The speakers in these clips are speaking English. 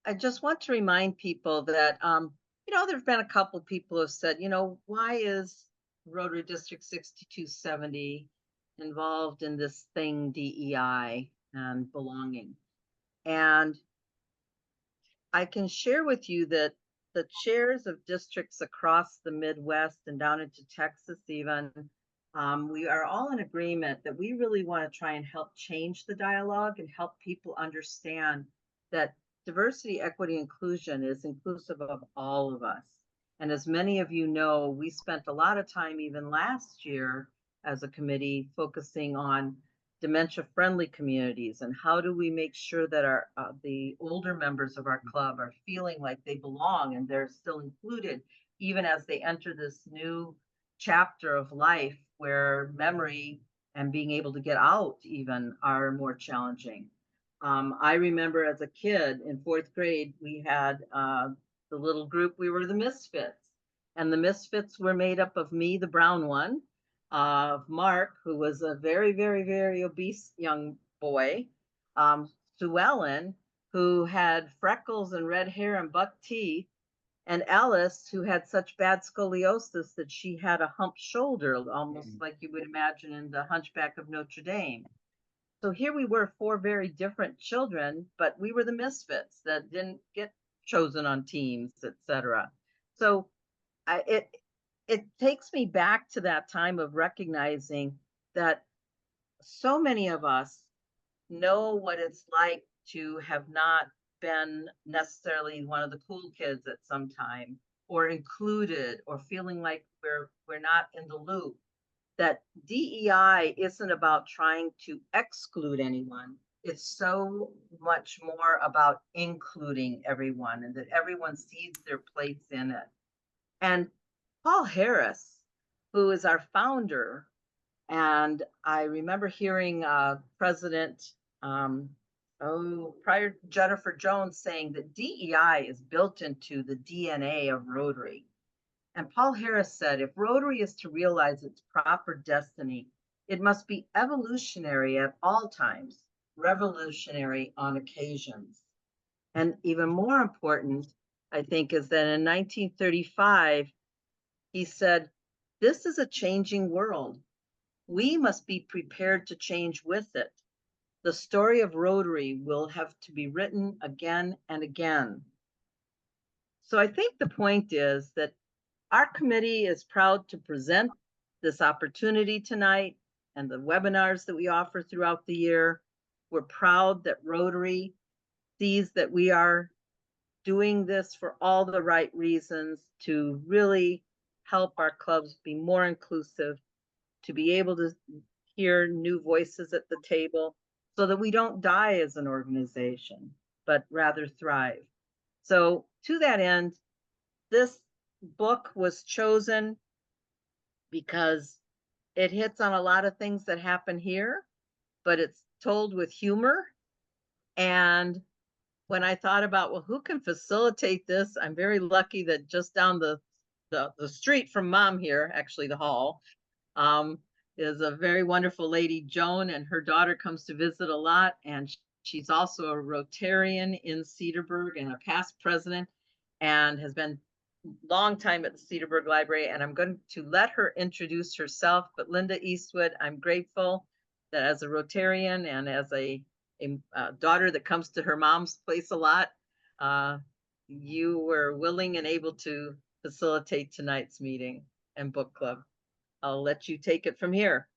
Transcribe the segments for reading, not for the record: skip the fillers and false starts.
I just want to remind people that, there have been a couple people who have said, why is Rotary District 6270 involved in this thing, DEI and belonging? And I can share with you that the chairs of districts across the Midwest and down into Texas, even, we are all in agreement that we really want to try and help change the dialogue and help people understand that diversity, equity, inclusion is inclusive of all of us. And as many of you know, we spent a lot of time even last year as a committee focusing on dementia-friendly communities and how do we make sure that our the older members of our club are feeling like they belong and they're still included even as they enter this new chapter of life where memory and being able to get out even are more challenging. I remember as a kid in fourth grade, we had the little group, we were the Misfits. And the Misfits were made up of me, the brown one, of Mark, who was a very, very, very obese young boy, Sue Ellen, who had freckles and red hair and buck teeth, and Alice, who had such bad scoliosis that she had a humped shoulder, almost like you would imagine in the Hunchback of Notre Dame. So here we were, four very different children, but we were the misfits that didn't get chosen on teams, etc. So it takes me back to that time of recognizing that so many of us know what it's like to have not been necessarily one of the cool kids at some time, or included, or feeling like we're not in the loop. That DEI isn't about trying to exclude anyone. It's so much more about including everyone and that everyone sees their place in it. And Paul Harris, who is our founder, and I remember hearing President prior Jennifer Jones saying that DEI is built into the DNA of Rotary. And Paul Harris said, if Rotary is to realize its proper destiny, it must be evolutionary at all times, revolutionary on occasions. And even more important, I think, is that in 1935, he said, this is a changing world. We must be prepared to change with it. The story of Rotary will have to be written again and again. So I think the point is that our committee is proud to present this opportunity tonight and the webinars that we offer throughout the year. We're proud that Rotary sees that we are doing this for all the right reasons to really help our clubs be more inclusive, to be able to hear new voices at the table so that we don't die as an organization, but rather thrive. So to that end, this book was chosen because it hits on a lot of things that happen here, but it's told with humor. And when I thought about, well, who can facilitate this? I'm very lucky that just down the street from Mom here, actually the hall, is a very wonderful lady, Joan, and her daughter comes to visit a lot. And she's also a Rotarian in Cedarburg and a past president and has been long time at the Cedarburg Library. And I'm going to let her introduce herself. But Linda Eastwood, I'm grateful that as a Rotarian and as a daughter that comes to her mom's place a lot, you were willing and able to facilitate tonight's meeting and book club. I'll let you take it from here.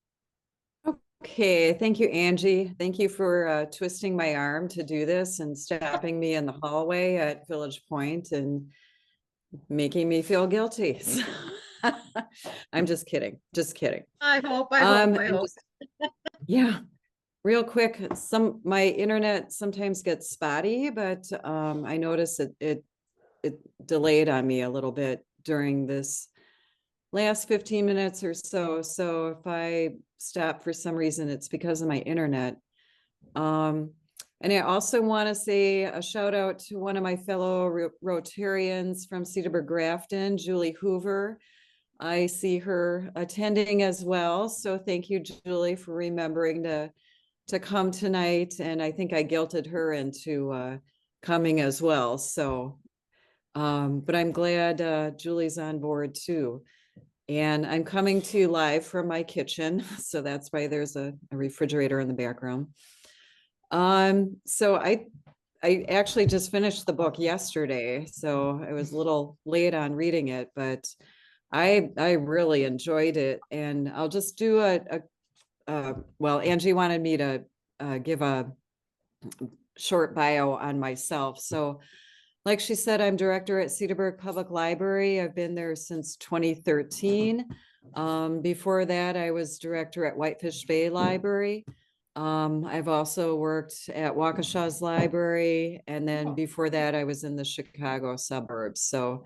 Okay, thank you, Angie. Thank you for twisting my arm to do this and stopping me in the hallway at Village Point and making me feel guilty. I'm just kidding. Just kidding. I hope. Yeah. Real quick, my internet sometimes gets spotty, but I noticed it delayed on me a little bit during this last 15 minutes or so. So if I stop for some reason, it's because of my internet. And I also want to say a shout out to one of my fellow Rotarians from Cedarburg-Grafton, Julie Hoover. I see her attending as well. So thank you, Julie, for remembering to come tonight. And I think I guilted her into coming as well. So, but I'm glad Julie's on board too. And I'm coming to you live from my kitchen. So that's why there's a refrigerator in the background. So I actually just finished the book yesterday, so I was a little late on reading it, but I really enjoyed it. And I'll just do well, Angie wanted me to give a short bio on myself. So like she said, I'm director at Cedarburg Public Library. I've been there since 2013. Before that, I was director at Whitefish Bay Library. I've also worked at Waukesha's Library, and then before that, I was in the Chicago suburbs. So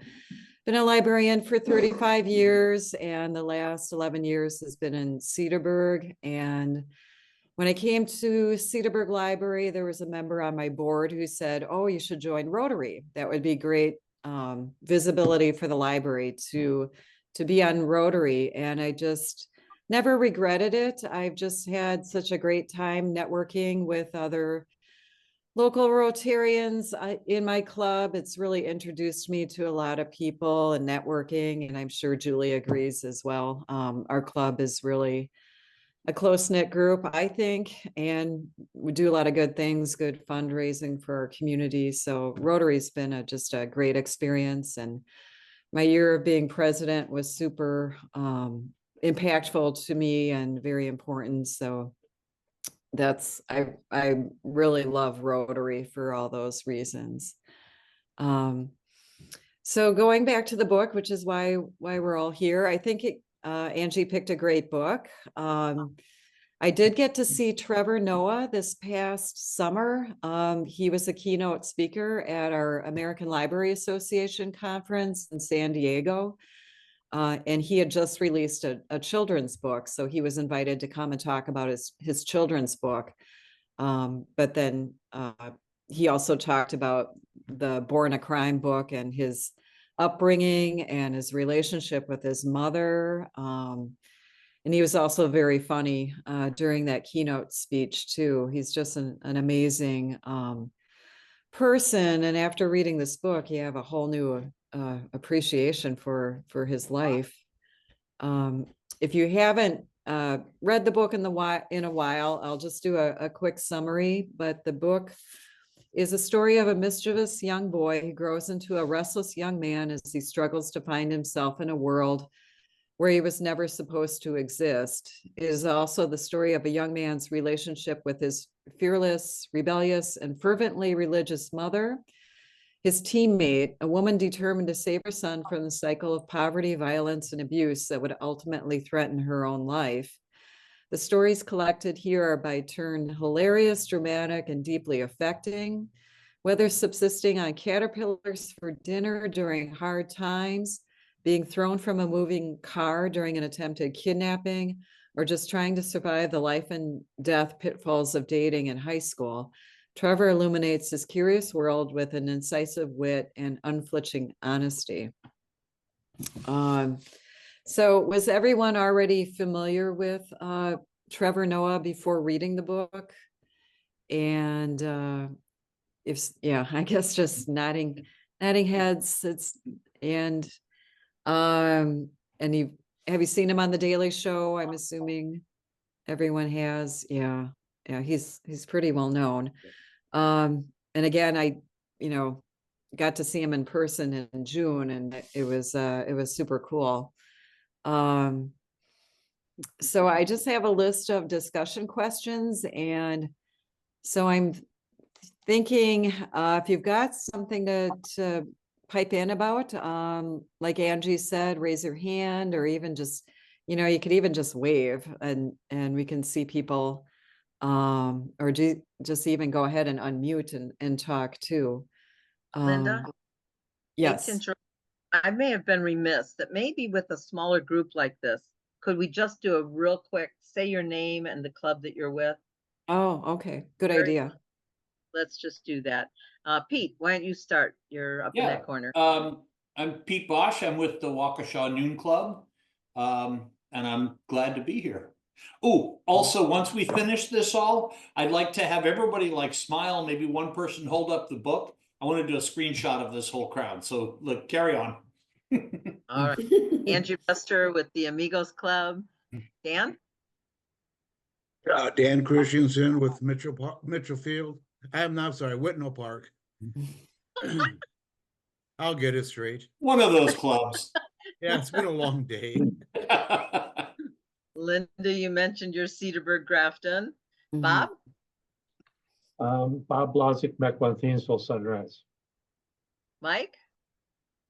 been a librarian for 35 years, and the last 11 years has been in Cedarburg. And when I came to Cedarburg Library, there was a member on my board who said, "Oh, you should join Rotary. That would be great visibility for the library to be on Rotary." And I just never regretted it. I've just had such a great time networking with other local Rotarians in my club. It's really introduced me to a lot of people and networking, and I'm sure Julie agrees as well. Our club is really a close-knit group, I think, and we do a lot of good things, good fundraising for our community. So Rotary's been just a great experience, and my year of being president was super impactful to me and very important. So I really love Rotary for all those reasons. So going back to the book, which is why we're all here, I think Angie picked a great book. I did get to see Trevor Noah this past summer. He was a keynote speaker at our American Library Association conference in San Diego. And he had just released a children's book. So he was invited to come and talk about his children's book. But then he also talked about the Born a Crime book and his upbringing and his relationship with his mother. And he was also very funny during that keynote speech too. He's just an amazing person. And after reading this book, you have a whole new appreciation for his life. If you haven't read the book in a while, I'll just do a quick summary. But the book is a story of a mischievous young boy who grows into a restless young man as he struggles to find himself in a world where he was never supposed to exist. It is also the story of a young man's relationship with his fearless, rebellious, and fervently religious mother, his teammate, a woman determined to save her son from the cycle of poverty, violence, and abuse that would ultimately threaten her own life. The stories collected here are by turn hilarious, dramatic, and deeply affecting. Whether subsisting on caterpillars for dinner during hard times, being thrown from a moving car during an attempted kidnapping, or just trying to survive the life and death pitfalls of dating in high school, Trevor illuminates his curious world with an incisive wit and unflinching honesty. So was everyone already familiar with Trevor Noah before reading the book? And I guess just nodding heads. And have you seen him on the Daily Show? I'm assuming everyone has. Yeah, he's pretty well known. And again, I got to see him in person in June, and it was super cool. So I just have a list of discussion questions, and so I'm thinking if you've got something to pipe in about, like Angie said, raise your hand, or even just, you could even just wave and we can see people, or just even go ahead and unmute and talk too. Linda? Yes. I may have been remiss that maybe with a smaller group like this, could we just do a real quick, say your name and the club that you're with? Oh, okay. Good idea. Let's just do that. Pete, why don't you start? You're up in that corner. I'm Pete Bosch. I'm with the Waukesha Noon Club, and I'm glad to be here. Oh, also, once we finish this all, I'd like to have everybody like smile, maybe one person hold up the book I want to do a screenshot of this whole crowd. So look, carry on. All right. Andrew Buster with the Amigos Club. Dan? Dan Christensen with Mitchell Field. I'm not sorry, Whitnell Park. I'll get it straight. One of those clubs. Yeah, it's been a long day. Linda, you mentioned your Cedarburg-Grafton. Mhm. Bob? Bob Blazik, Mequon, Thiensville, Sunrise. Mike?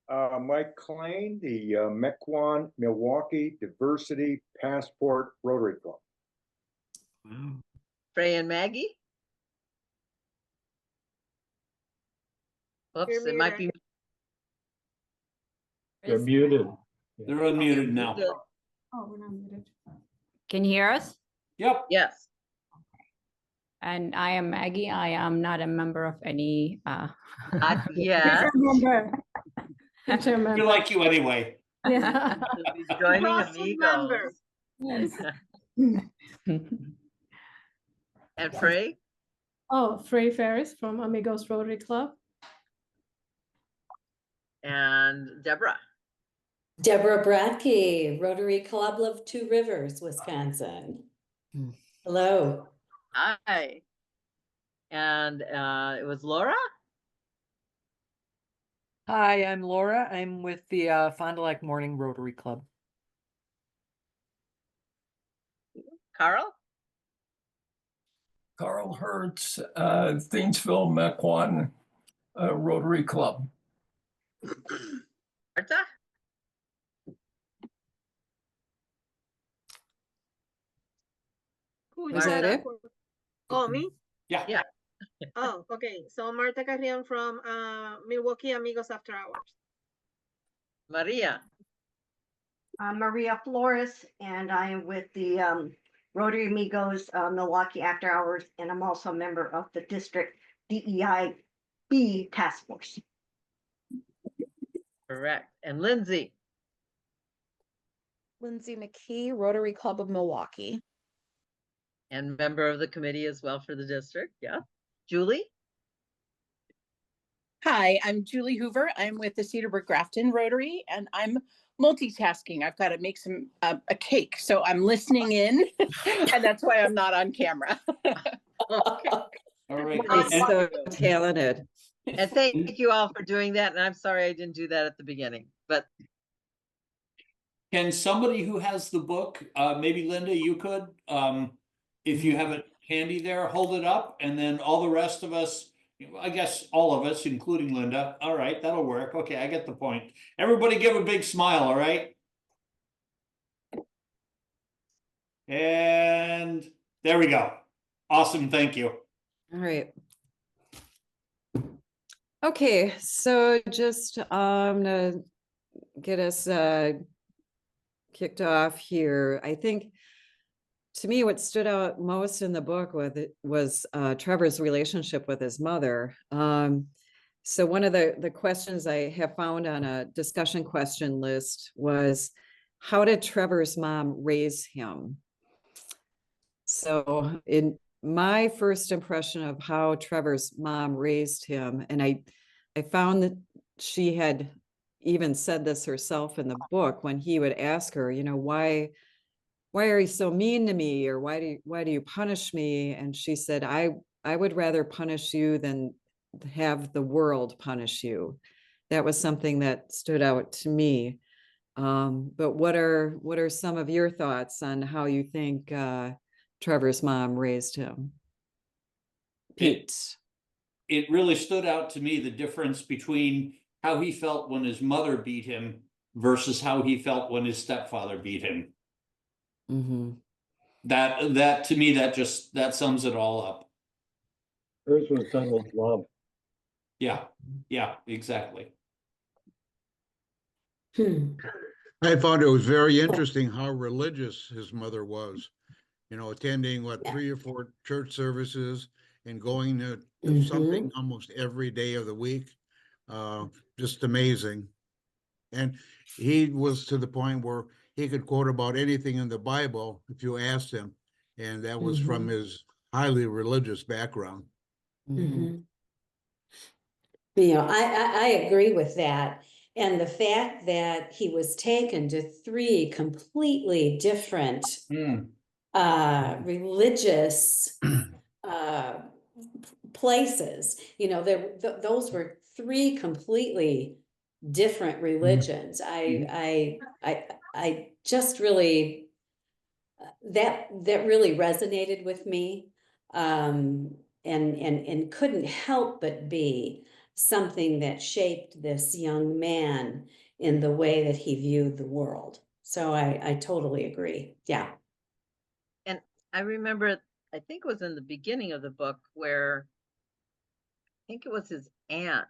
Mike Klein, the Mequon, Milwaukee Diversity Passport Rotary Club. Frey and Maggie? Oops, You're it might be. You're muted. They're unmuted now. Oh, we're not muted. Can you hear us? Yep. Yes. And I am Maggie. I am not a member of any. Not yet. Member. We like you anyway. Yeah. She'll be joining Awesome Amigos. member. Yes. And Frey? Oh, Frey Ferris from Amigos Rotary Club. And Deborah? Deborah Bradkey, Rotary Club of Two Rivers, Wisconsin. Hmm. Hello. Hi. And it was Laura? Hi, I'm Laura. I'm with the Fond du Lac Morning Rotary Club. Carl? Carl Hertz, Thiensville, Mequon Rotary Club. Marta? Is that it? Oh, me? Yeah. Yeah. Oh, okay. So Marta Carrion from Milwaukee Amigos After Hours. Maria? Maria Flores, and I am with the Rotary Amigos Milwaukee After Hours, and I'm also a member of the district DEIB task force. Correct. And Lindsay? Lindsay McKee, Rotary Club of Milwaukee. And member of the committee as well for the district. Yeah. Julie? Hi, I'm Julie Hoover. I'm with the Cedarburg-Grafton Rotary, and I'm multitasking. I've got to make some a cake, so I'm listening in, and that's why I'm not on camera. Okay. All right. You're And so talented. And thank you all for doing that. And I'm sorry I didn't do that at the beginning, but can somebody who has the book, maybe Linda, you could, if you have it handy there, hold it up, and then all the rest of us, I guess all of us, including Linda. All right, that'll work. Okay, I get the point. Everybody give a big smile, all right? And there we go. Awesome, thank you. All right. Okay, so just to get us kicked off here, I think to me what stood out most in the book was Trevor's relationship with his mother. So one of the questions I have found on a discussion question list was, how did Trevor's mom raise him? So in my first impression of how Trevor's mom raised him, and I found that she had even said this herself in the book when he would ask her, you know, why are you so mean to me, or why do you punish me? And she said, I would rather punish you than have the world punish you. That was something that stood out to me. But what are some of your thoughts on how you think Trevor's mom raised him? Pete. It really stood out to me, the difference between how he felt when his mother beat him versus how he felt when his stepfather beat him. Mm-hmm. That to me, that sums it all up. Hers was done with love. Yeah, exactly. I found it was very interesting how religious his mother was, you know, attending 3 or 4 church services and going to something almost every day of the week. Just amazing. And he was to the point where he could quote about anything in the Bible if you asked him. And that was from his highly religious background. You know, I agree with that. And the fact that he was taken to three completely different religious places, you know, those were three completely different religions. I just really that really resonated with me, and couldn't help but be something that shaped this young man in the way that he viewed the world. So I totally agree. Yeah. And I remember, I think it was in the beginning of the book where I think it was his aunt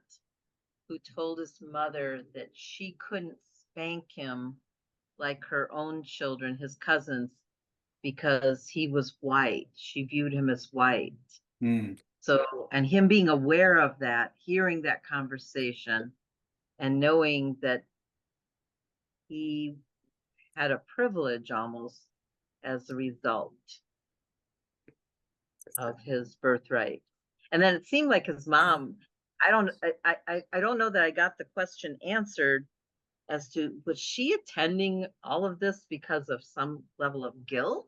who told his mother that she couldn't spank him like her own children, his cousins, because he was white. She viewed him as white. So, and him being aware of that, hearing that conversation, and knowing that he had a privilege almost as a result of his birthright. And then it seemed like his mom, I don't know that I got the question answered as to, was she attending all of this because of some level of guilt?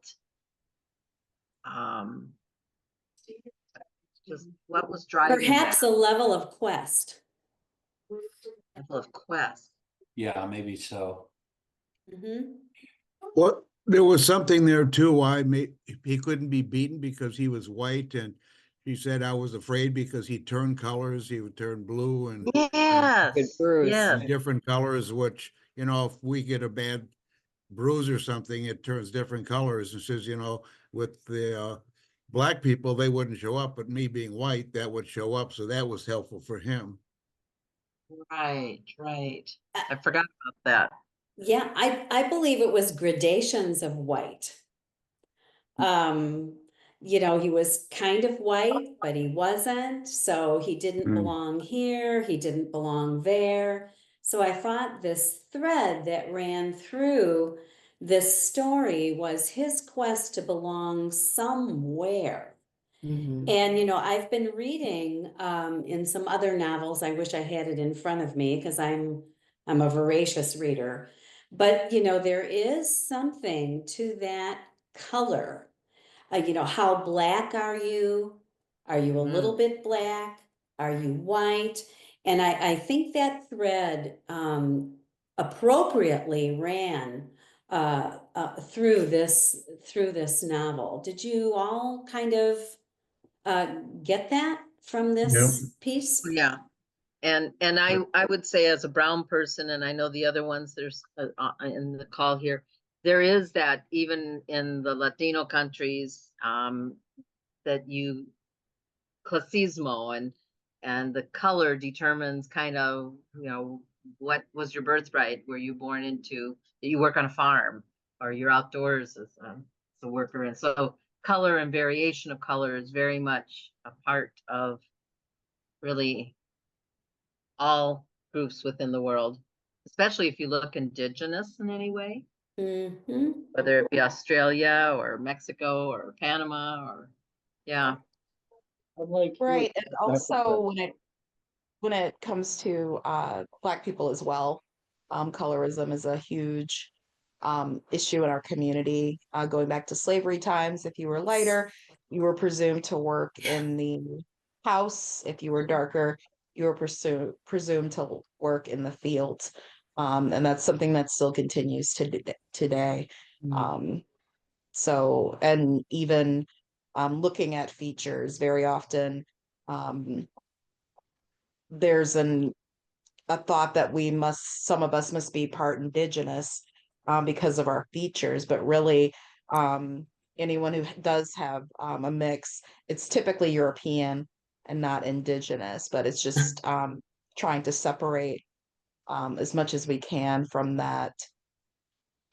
Just what was driving Perhaps that? a level of quest. Level of quest. Yeah, maybe so. Well, there was something there too, why he couldn't be beaten because he was white, and she said, I was afraid because he turned colors, he would turn blue and Yes. different colors, which, you know, if we get a bad bruise or something, it turns different colors. And says, you know, with the black people, they wouldn't show up, but me being white, that would show up. So that was helpful for him. Right. I forgot about that. Yeah, I believe it was gradations of white. You know, he was kind of white, but he wasn't. So he didn't belong here. He didn't belong there. So I thought this thread that ran through this story was his quest to belong somewhere. And, you know, I've been reading in some other novels. I wish I had it in front of me because I'm a voracious reader. But, you know, there is something to that color. You know, how black are you? Are you a little bit black? Are you white? And I think that thread appropriately ran through this novel. Did you all kind of get that from this piece? Yeah. And I would say, as a brown person, and I know the other ones there's in the call here, there is that even in the Latino countries, that you clasismo and the color determines kind of, you know, what was your birthright? Were you born into that you work on a farm, or you're outdoors as a worker? And so color and variation of color is very much a part of really all groups within the world, especially if you look indigenous in any way, whether it be Australia or Mexico or Panama or, yeah. Right. And also when it comes to Black people as well, colorism is a huge issue in our community. Going back to slavery times, if you were lighter, you were presumed to work in the house. If you were darker, you were presumed to work in the fields. And that's something that still continues today. So, and even looking at features, very often there's a thought that some of us must be part indigenous because of our features, but really anyone who does have a mix, it's typically European and not indigenous, but it's just trying to separate as much as we can from that,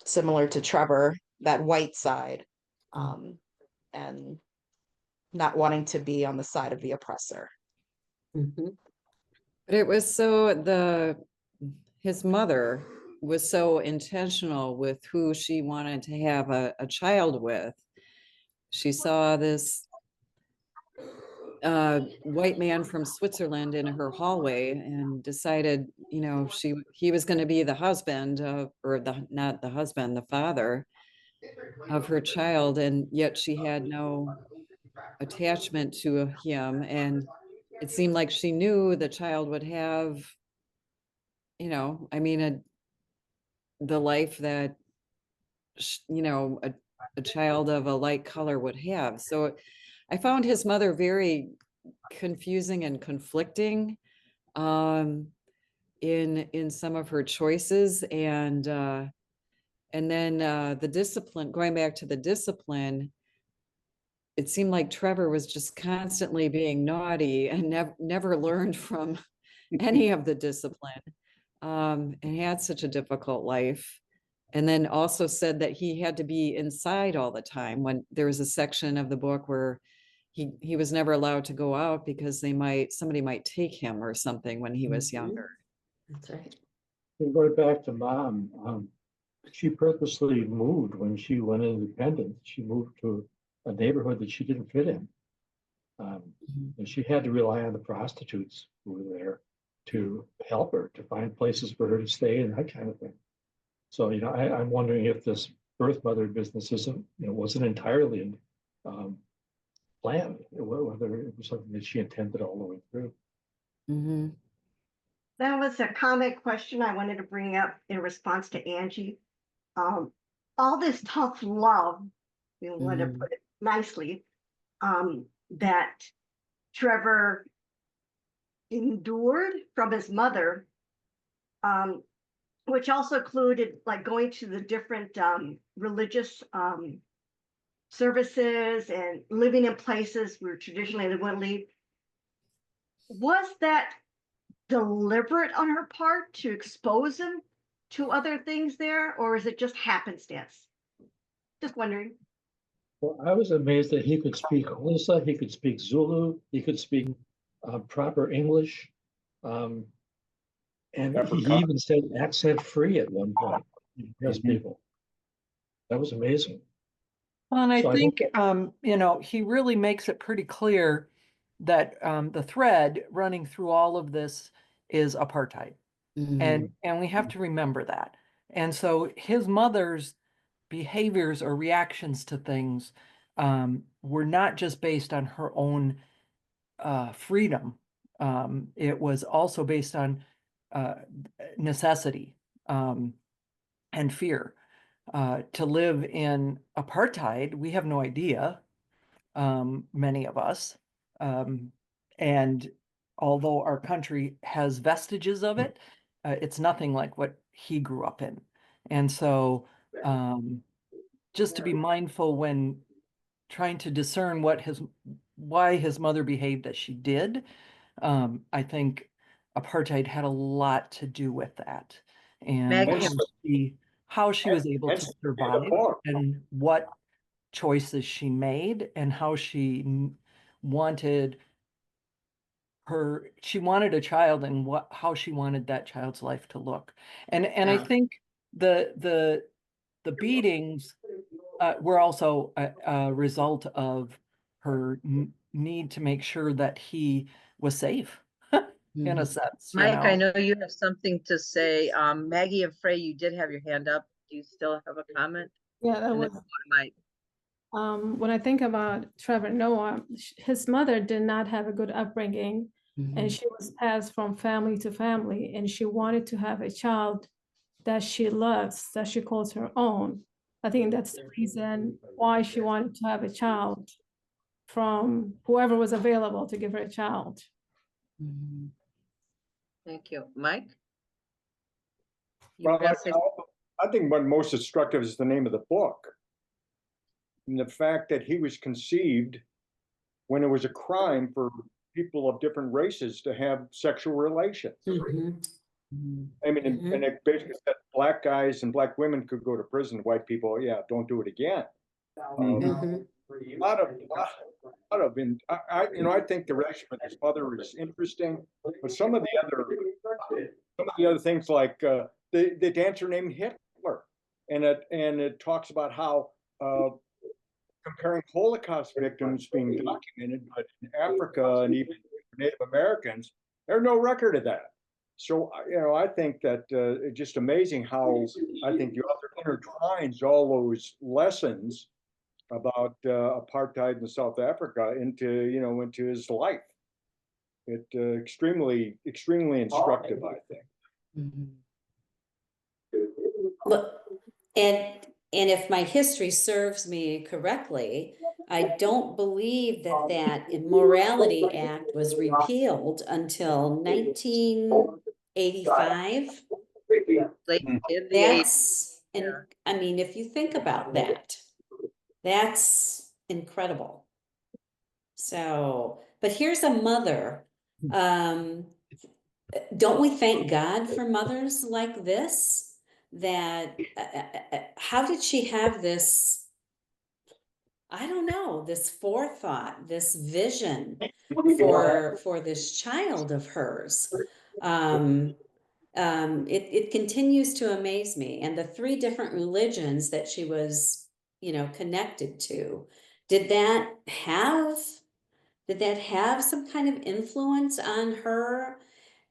similar to Trevor, that white side, and not wanting to be on the side of the oppressor. But it was so his mother was so intentional with who she wanted to have a child with. She saw this white man from Switzerland in her hallway and decided, you know, he was going to be the husband or not the husband, the father of her child, and yet she had no attachment to him, and it seemed like she knew the child would have, you know, I mean, the life that you know, a child of a light color would have. So I found his mother very confusing and conflicting in some of her choices, and then the discipline, going back to the discipline, it seemed like Trevor was just constantly being naughty and never learned from any of the discipline, and had such a difficult life. And then also said that he had to be inside all the time, when there was a section of the book where he was never allowed to go out because somebody might take him or something when he was younger. That's right. Going back to mom, she purposely moved when she went independent. She moved to a neighborhood that she didn't fit in. And she had to rely on the prostitutes who were there to help her, to find places for her to stay and that kind of thing. So, you know, I'm wondering if this birth mother business wasn't entirely planned, whether it was something that she intended all the way through. Mm-hmm. That was a comment question I wanted to bring up in response to Angie. All this tough love, we want to put it nicely, that Trevor endured from his mother, which also included like going to the different religious services and living in places where traditionally they wouldn't leave. Was that deliberate on her part to expose him to other things there, or is it just happenstance? Just wondering. Well, I was amazed that he could speak Xhosa, he could speak Zulu, he could speak proper English. And he even said accent free at one point. Yes, people. That was amazing. Well, and I So think, you know, he really makes it pretty clear that the thread running through all of this is apartheid. And we have to remember that. And so his mother's behaviors or reactions to things were not just based on her own freedom. It was also based on necessity and fear. To live in apartheid, we have no idea, many of us. And although our country has vestiges of it, it's nothing like what he grew up in. And so just to be mindful when trying to discern why his mother behaved as she did, I think apartheid had a lot to do with that. And how she was able to survive and what choices she made and how she wanted a child and how she wanted that child's life to look. And I think the beatings were also a result of her need to make sure that he was safe in a sense. Mike, I know you have something to say. Maggie and Frey, you did have your hand up. Do you still have a comment? Yeah, that was Mike. When I think about Trevor Noah, his mother did not have a good upbringing, and she was passed from family to family, and she wanted to have a child that she loves, that she calls her own. I think that's the reason why she wanted to have a child from whoever was available to give her a child. Thank you. Mike? Well, I think what most instructive is the name of the book. And the fact that he was conceived when it was a crime for people of different races to have sexual relations. I mean, and it basically said black guys and black women could go to prison. White people, yeah, don't do it again. A lot of, I think the relation with his mother is interesting, but some of the other things like the dancer named Hitler, and it talks about how comparing Holocaust victims being documented, but in Africa and even Native Americans, there's no record of that. So, I think that it's just amazing how I think the author intertwines all those lessons about apartheid in South Africa into his life. It extremely instructive, I think. Look, and if my history serves me correctly, I don't believe that Immorality Act was repealed until 1985. Late in the 80s. That's, and I mean, if you think about that, that's incredible. So, but here's a mother. Don't we thank God for mothers like this? That how did she have this, I don't know, this forethought, this vision for this child of hers? It continues to amaze me. And the 3 different religions that she was, connected to, did that have some kind of influence on her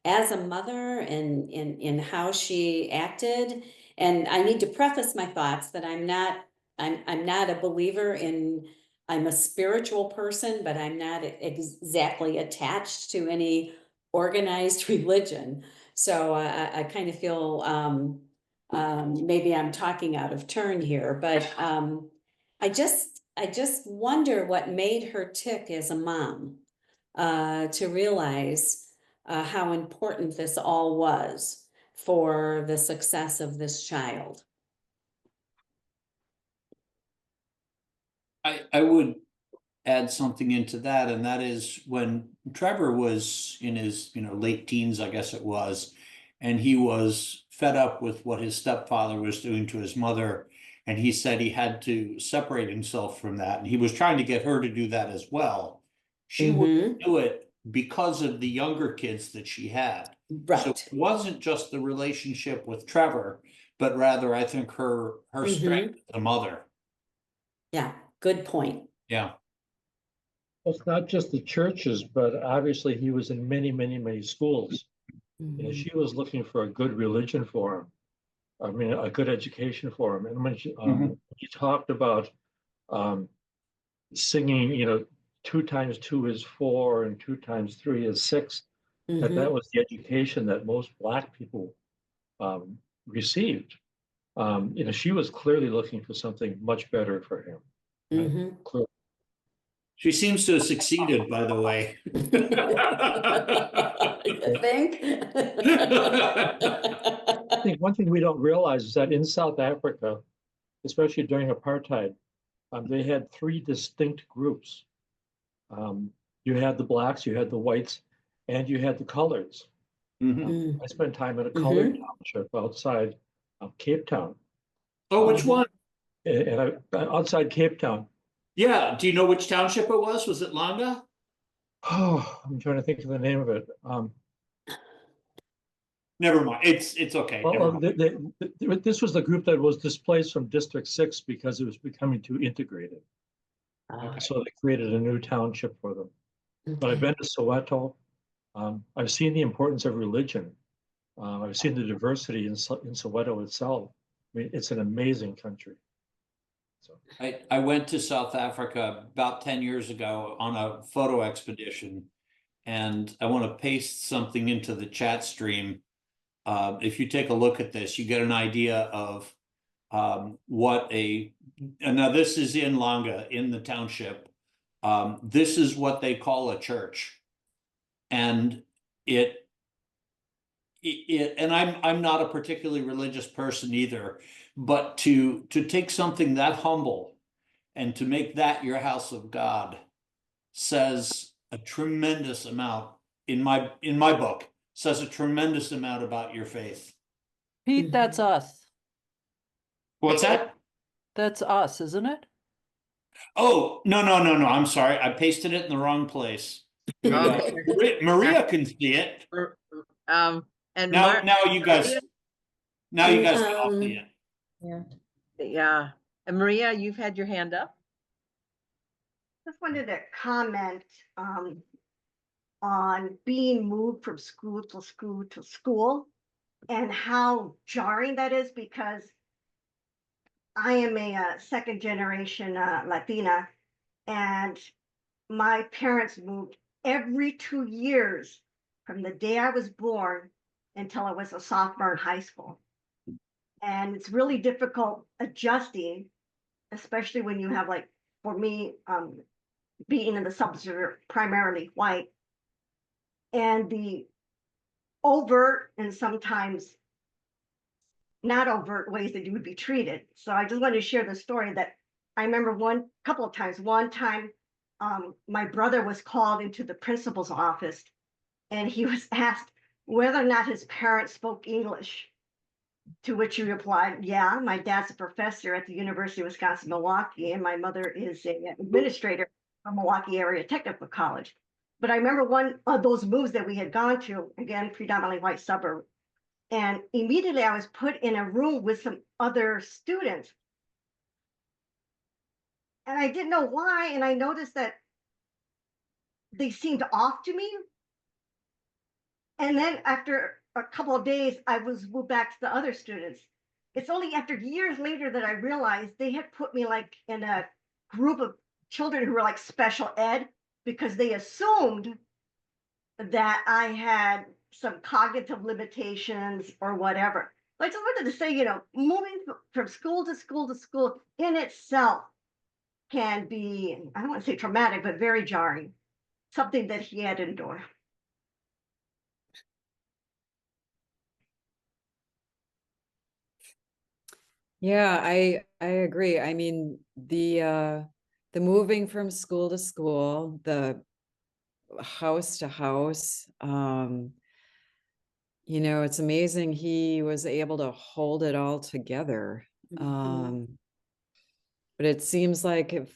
as a mother and in how she acted? And I need to preface my thoughts that I'm not a believer in, I'm a spiritual person, but I'm not exactly attached to any organized religion. So I kind of feel maybe I'm talking out of turn here, but I just wonder what made her tick as a mom to realize how important this all was for the success of this child. I would add something into that, and that is when Trevor was in his late teens, I guess it was, and he was fed up with what his stepfather was doing to his mother, and he said he had to separate himself from that, and he was trying to get her to do that as well. She wouldn't do it because of the younger kids that she had. Right. So it wasn't just the relationship with Trevor, but rather I think her strength as a mother. Yeah, good point. Yeah. Well, it's not just the churches, but obviously he was in many, many, many schools. She was looking for a good religion for him. I mean, a good education for him. And when she talked about singing, 2 times 2 is 4 and 2 times 3 is 6, that was the education that most Black people received. She was clearly looking for something much better for him. Clearly. She seems to have succeeded, by the way. You think? I think one thing we don't realize is that in South Africa, especially during apartheid, they had 3 distinct groups. You had the Blacks, you had the whites, and you had the coloreds. I spent time in a colored township outside of Cape Town. Oh, which one? And outside Cape Town. Yeah. Do you know which township it was? Was it Langa? Oh, I'm trying to think of the name of it. Never mind. It's okay. Well, this was the group that was displaced from District 6 because it was becoming too integrated. So they created a new township for them. But I've been to Soweto. I've seen the importance of religion. I've seen the diversity in Soweto itself. I mean, it's an amazing country. So I went to South Africa about 10 years ago on a photo expedition, and I want to paste something into the chat stream. If you take a look at this, you get an idea of and now this is in Langa, in the township. This is what they call a church. And and I'm not a particularly religious person either, but to take something that humble and to make that your house of God says a tremendous amount, in my book, says a tremendous amount about your faith. Pete, that's us. What's that? That's us, isn't it? Oh, no. I'm sorry. I pasted it in the wrong place. Maria can see it. And now you guys can all see it. Yeah. And Maria, you've had your hand up. Just wanted to comment on being moved from school to school to school and how jarring that is, because I am a second generation Latina, and my parents moved every 2 years from the day I was born until I was a sophomore in high school. And it's really difficult adjusting, especially when you have, like, for me, being in the suburbs are primarily white, and the overt and sometimes not overt ways that you would be treated. So I just wanted to share the story that I remember couple of times. One time, my brother was called into the principal's office, and he was asked whether or not his parents spoke English. To which he replied, "Yeah, my dad's a professor at the University of Wisconsin-Milwaukee, and my mother is an administrator from Milwaukee Area Technical College." But I remember one of those moves that we had gone to, again, predominantly white suburb, and immediately I was put in a room with some other students. And I didn't know why, and I noticed that they seemed off to me. And then after a couple of days, I was moved back to the other students. It's only after years later that I realized they had put me like in a group of children who were like special ed, because they assumed that I had some cognitive limitations or whatever. But I just wanted to say, moving from school to school to school in itself can be, I don't want to say traumatic, but very jarring, something that he had to endure. Yeah, I agree. I mean, the moving from school to school, the house to house, it's amazing he was able to hold it all together. But it seems like if,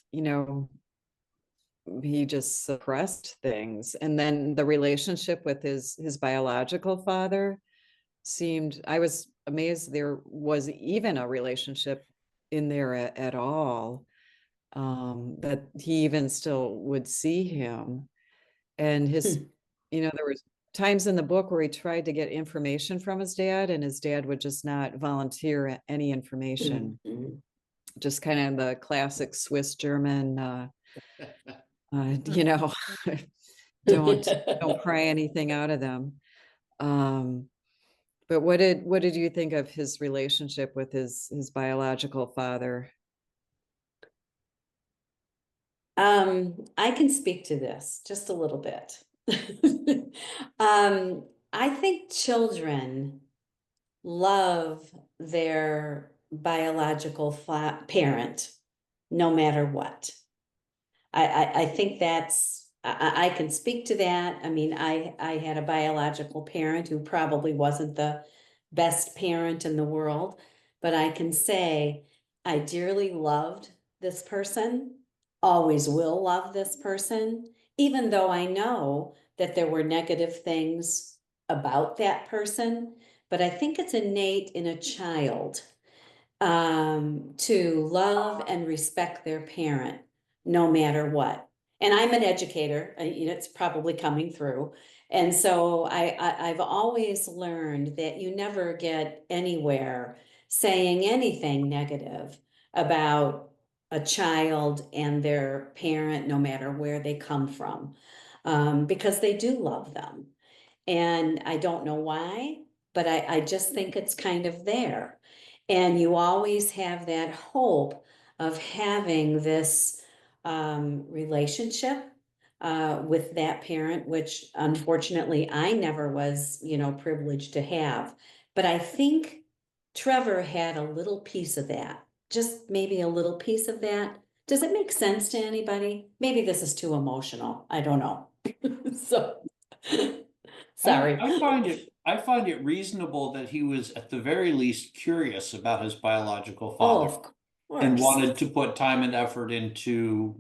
he just suppressed things. And then the relationship with his biological father I was amazed there was even a relationship in there at all, that he even still would see him. And there was times in the book where he tried to get information from his dad, and his dad would just not volunteer any information. Just kind of the classic Swiss German, don't pry anything out of them. But what did you think of his relationship with his biological father? I can speak to this just a little bit. I think children love their biological parent, no matter what. I think I can speak to that. I mean, I had a biological parent who probably wasn't the best parent in the world, but I can say I dearly loved this person, always will love this person, even though I know that there were negative things about that person. But I think it's innate in a child to love and respect their parent, no matter what. And I'm an educator, it's probably coming through. And so I've always learned that you never get anywhere saying anything negative about a child and their parent, no matter where they come from, because they do love them. And I don't know why, but I just think it's kind of there. And you always have that hope of having this relationship with that parent, which unfortunately I never was, privileged to have. But I think Trevor had a little piece of that, just maybe a little piece of that. Does it make sense to anybody? Maybe this is too emotional. I don't know. So, sorry. I find it reasonable that he was at the very least curious about his biological Oh, father of course. and wanted to put time and effort into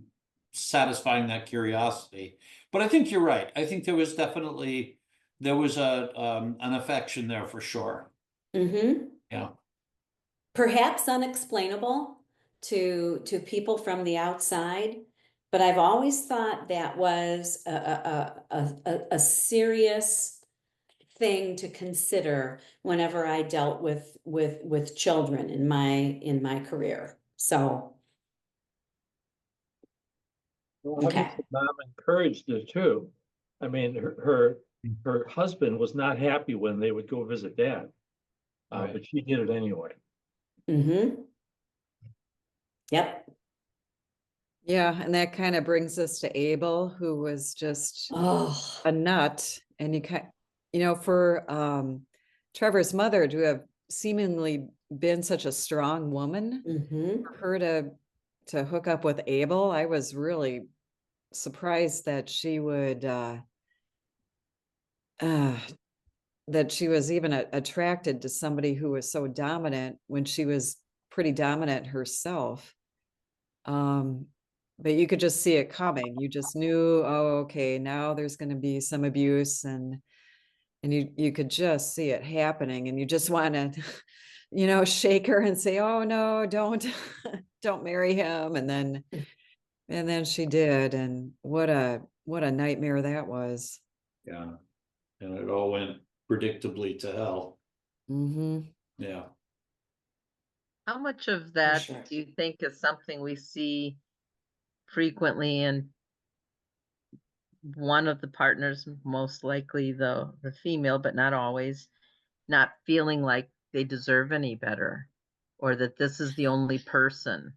satisfying that curiosity. But I think you're right. I think there was an affection there for sure. Yeah. Perhaps unexplainable to people from the outside, But I've always thought that was a serious thing to consider whenever I dealt with children in my career. So, Well, okay. obviously mom encouraged it too. I mean, her husband was not happy when they would go visit dad, Right. but she did it anyway. Mm-hmm. Yep. Yeah, and that kind of brings us to Abel, who was just Oh, a nut. And for Trevor's mother to have seemingly been such a strong woman, mm-hmm. for her to hook up with Abel, I was really surprised that she would that she was even attracted to somebody who was so dominant when she was pretty dominant herself. But you could just see it coming. You just knew, oh, okay, now there's going to be some abuse, and you could just see it happening, and you just want to, shake her and say, oh no, don't don't marry him. And then she did, and what a nightmare that was. Yeah. And it all went predictably to hell. Mm-hmm. Yeah. How much of that sure. do you think is something we see frequently in one of the partners, most likely the female, but not always, not feeling like they deserve any better, or that this is the only person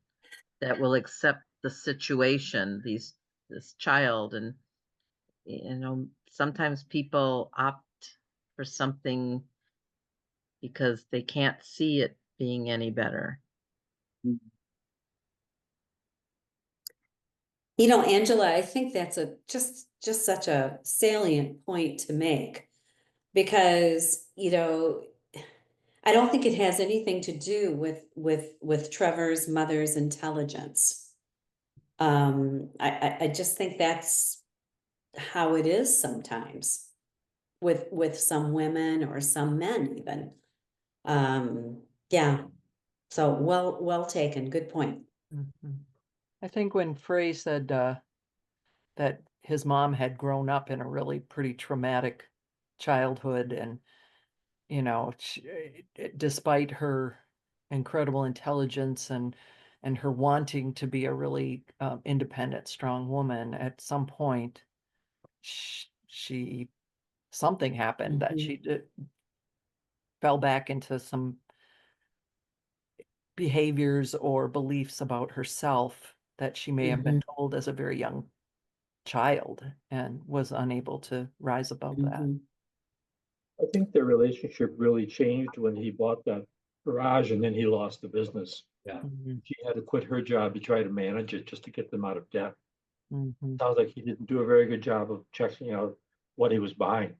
that will accept the situation, this child. And sometimes people opt for something because they can't see it being any better. Angela, I think that's just such a salient point to make, because, I don't think it has anything to do with Trevor's mother's intelligence. I just think that's how it is sometimes with some women or some men even. Yeah. So well taken. Good point. Mhm. I think when Frey said that his mom had grown up in a really pretty traumatic childhood, and despite her incredible intelligence and her wanting to be a really independent, strong woman, at some point something happened that she fell back into some behaviors or beliefs about herself that she may have been told as a very young child, and was unable to rise above that. I think their relationship really changed when he bought that garage and then he lost the business. Yeah. She had to quit her job to try to manage it just to get them out of debt. Mhm. Sounds like he didn't do a very good job of checking out what he was buying.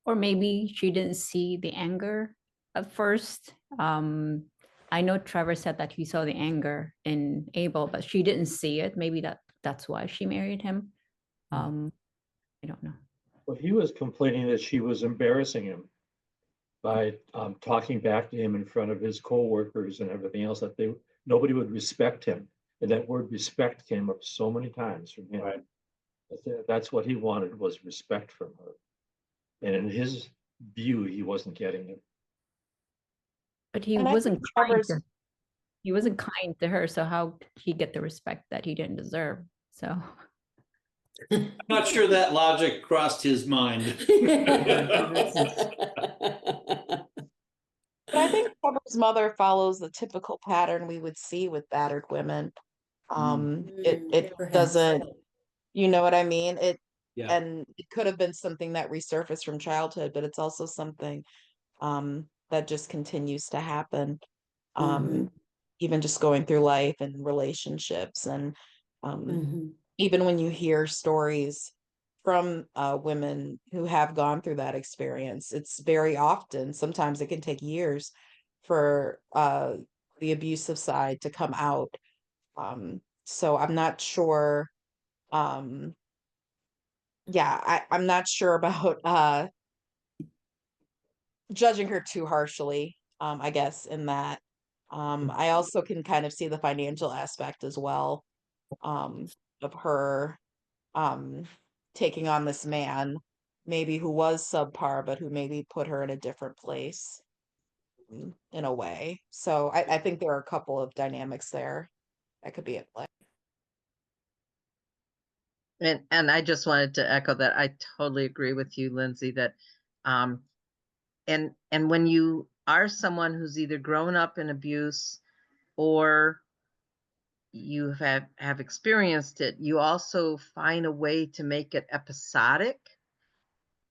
Or maybe she didn't see the anger at first. I know Trevor said that he saw the anger in Abel, but she didn't see it. Maybe that's why she married him. I don't know. Well, he was complaining that she was embarrassing him by talking back to him in front of his coworkers and everything else, that nobody would respect him. And that word respect came up so many times from him. Right. That's what he wanted, was respect from her. And in his view, he wasn't getting it. But he And I wasn't think kind Trevor's to her, so how did he get the respect that he didn't deserve? So I'm not sure that logic crossed his mind. But I think Trevor's mother follows the typical pattern we would see with battered women. It Perhaps. doesn't, you know what I mean? Yeah. And it could have been something that resurfaced from childhood, but it's also something that just continues to happen. Even just going through life and relationships, and even when you hear stories from women who have gone through that experience, it's very often, sometimes it can take years for the abusive side to come out. So I'm not sure. I'm not sure about judging her too harshly. I guess, in that. I also can kind of see the financial aspect as well, of her taking on this man, maybe who was subpar, but who maybe put her in a different place in a way. So I think there are a couple of dynamics there that could be at play. And I just wanted to echo that. I totally agree with you, Lindsay, that and when you are someone who's either grown up in abuse or you have experienced it, you also find a way to make it episodic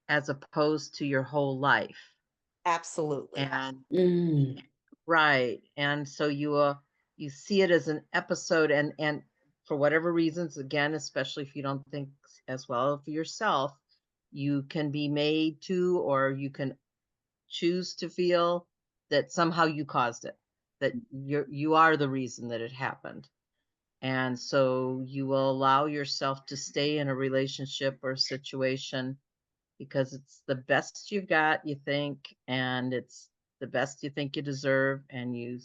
as opposed to your whole life. Absolutely. And right. And so you see it as an episode, and for whatever reasons, again, especially if you don't think as well of yourself, you can be made to, or you can choose to feel that somehow you caused it, that you are the reason that it happened. And so you will allow yourself to stay in a relationship or situation because it's the best you've got, you think, and it's the best you think you deserve, and you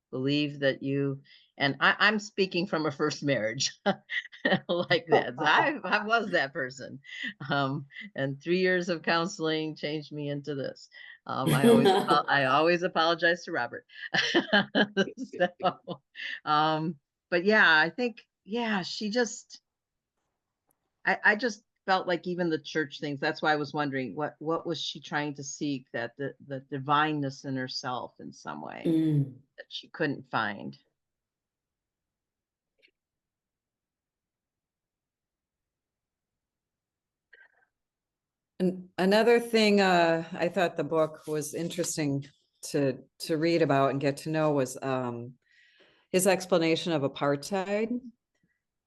believe that you, and I'm speaking from a first marriage like that. So I was that person. And 3 years of counseling changed me into this. I always apologize to Robert. So, but yeah, I think, yeah, she just, I just felt like even the church things, that's why I was wondering what was she trying to seek, that the divineness in herself in some way that she couldn't find. And another thing I thought the book was interesting to read about and get to know was his explanation of apartheid.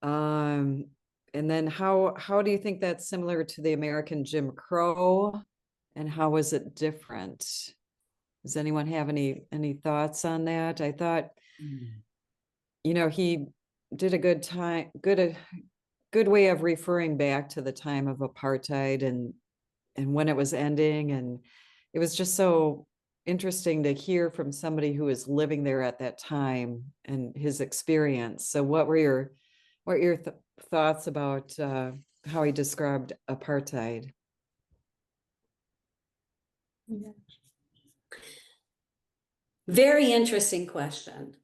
And then how do you think that's similar to the American Jim Crow, and how is it different? Does anyone have any thoughts on that? I thought, you know, he did a good way of referring back to the time of apartheid and when it was ending, and it was just so interesting to hear from somebody who was living there at that time and his experience. So what were your thoughts about how he described apartheid? Very interesting question.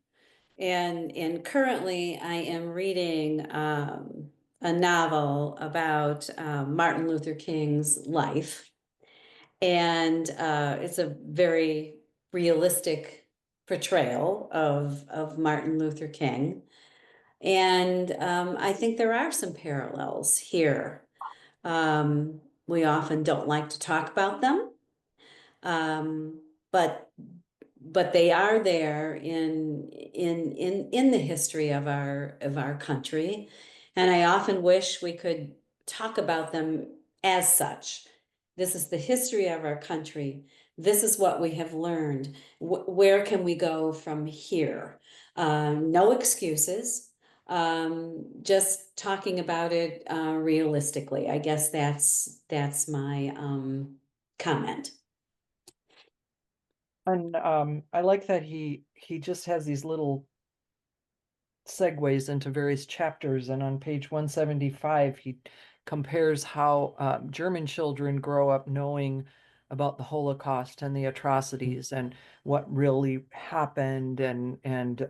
And currently I am reading a novel about Martin Luther King's life. And it's a very realistic portrayal of Martin Luther King. And I think there are some parallels here. We often don't like to talk about them, but they are there in the history of our country, and I often wish we could talk about them as such. This is the history of our country. This is what we have learned. Where can we go from here? No excuses. Just talking about it realistically. I guess that's my comment. And I like that he just has these little segues into various chapters, and on page 175 he compares how German children grow up knowing about the Holocaust and the atrocities and what really happened, and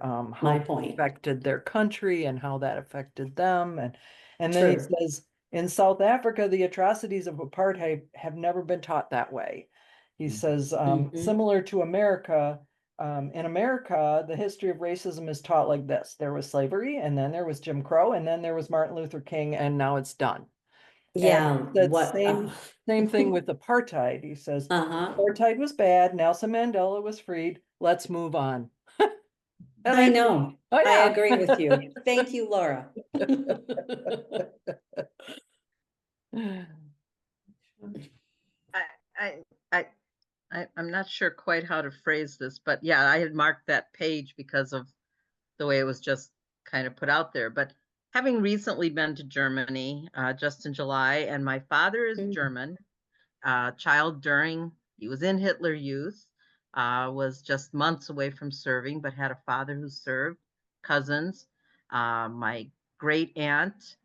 how it affected their country and how that affected them, and then he says in South Africa the atrocities of apartheid have never been taught that way. He says similar to America, in America, the history of racism is taught like this. There was slavery, and then there was Jim Crow, and then there was Martin Luther King, and now it's done. Yeah, same thing with apartheid. He says, apartheid was bad. Nelson Mandela was freed. Let's move on. I know. Oh, yeah. I agree with you. Thank you, Laura. I'm not sure quite how to phrase this, but yeah, I had marked that page because of the way it was just kind of put out there. But having recently been to Germany just in July, and my father is German, child he was in Hitler Youth. was just months away from serving, but had a father who served, cousins. My great aunt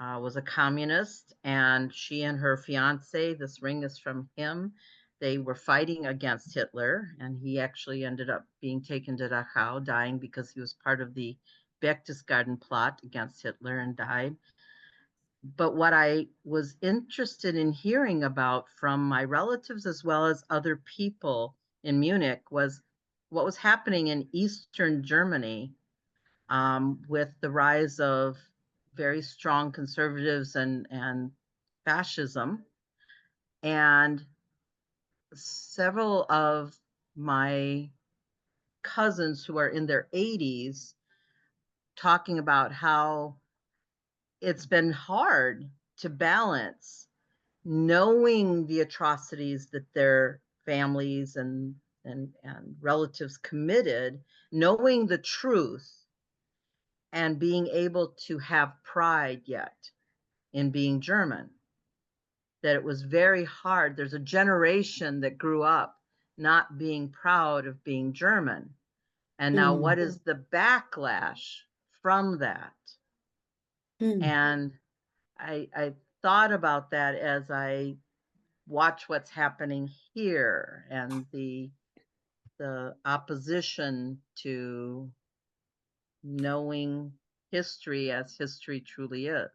was a communist, and she and her fiance, this ring is from him, they were fighting against Hitler, and he actually ended up being taken to Dachau, dying because he was part of the Berchtesgaden plot against Hitler and died. But what I was interested in hearing about from my relatives as well as other people in Munich was what was happening in Eastern Germany with the rise of very strong conservatives and fascism. And several of my cousins who are in their 80s talking about how it's been hard to balance knowing the atrocities that their families and relatives committed, knowing the truth, and being able to have pride yet in being German. That it was very hard. There's a generation that grew up not being proud of being German. And now what is the backlash from that? And I thought about that as I watch what's happening here and the opposition to knowing history as history truly is.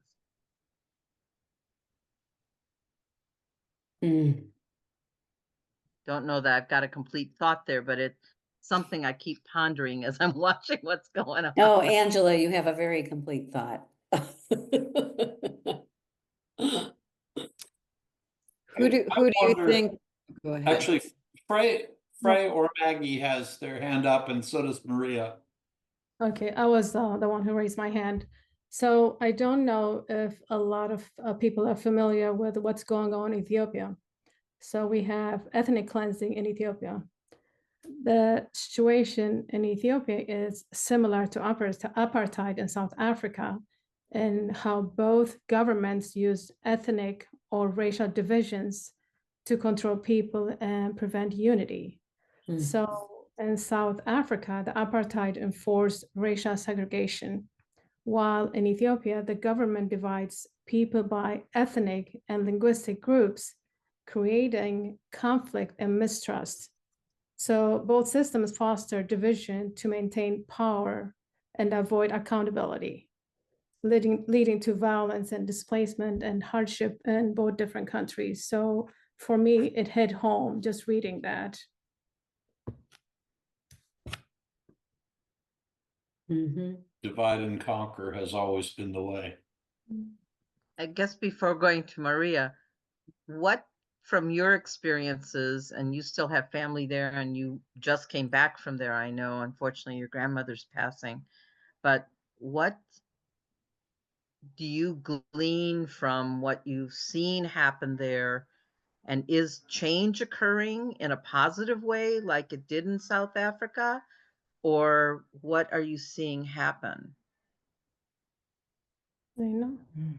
Don't know that I've got a complete thought there, but it's something I keep pondering as I'm watching what's going on. Oh, Angela, you have a very complete thought. Who do you wonder- think? Go ahead. Actually, Frey or Maggie has their hand up, and so does Maria. Okay, I was the one who raised my hand. So I don't know if a lot of people are familiar with what's going on in Ethiopia. So we have ethnic cleansing in Ethiopia. The situation in Ethiopia is similar to apartheid in South Africa, and how both governments used ethnic or racial divisions to control people and prevent unity. So in South Africa, the apartheid enforced racial segregation, while in Ethiopia, the government divides people by ethnic and linguistic groups, creating conflict and mistrust. So both systems foster division to maintain power and avoid accountability, leading to violence and displacement and hardship in both different countries. So for me, it hit home just reading that. Divide and conquer has always been the way. I guess before going to Maria, what from your experiences, and you still have family there and you just came back from there, I know, unfortunately your grandmother's passing, but what do you glean from what you've seen happen there? And is change occurring in a positive way like it did in South Africa? Or what are you seeing happen?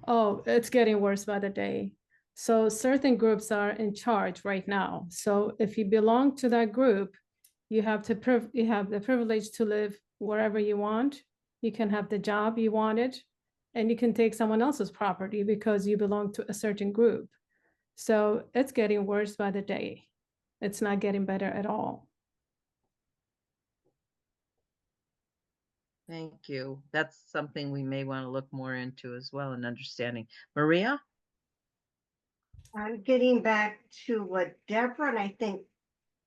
Oh, it's getting worse by the day. So certain groups are in charge right now. So if you belong to that group, you have the privilege to live wherever you want. You can have the job you wanted, and you can take someone else's property because you belong to a certain group. So it's getting worse by the day. It's not getting better at all. Thank you. That's something we may want to look more into as well in understanding. Maria? I'm getting back to what Deborah and I think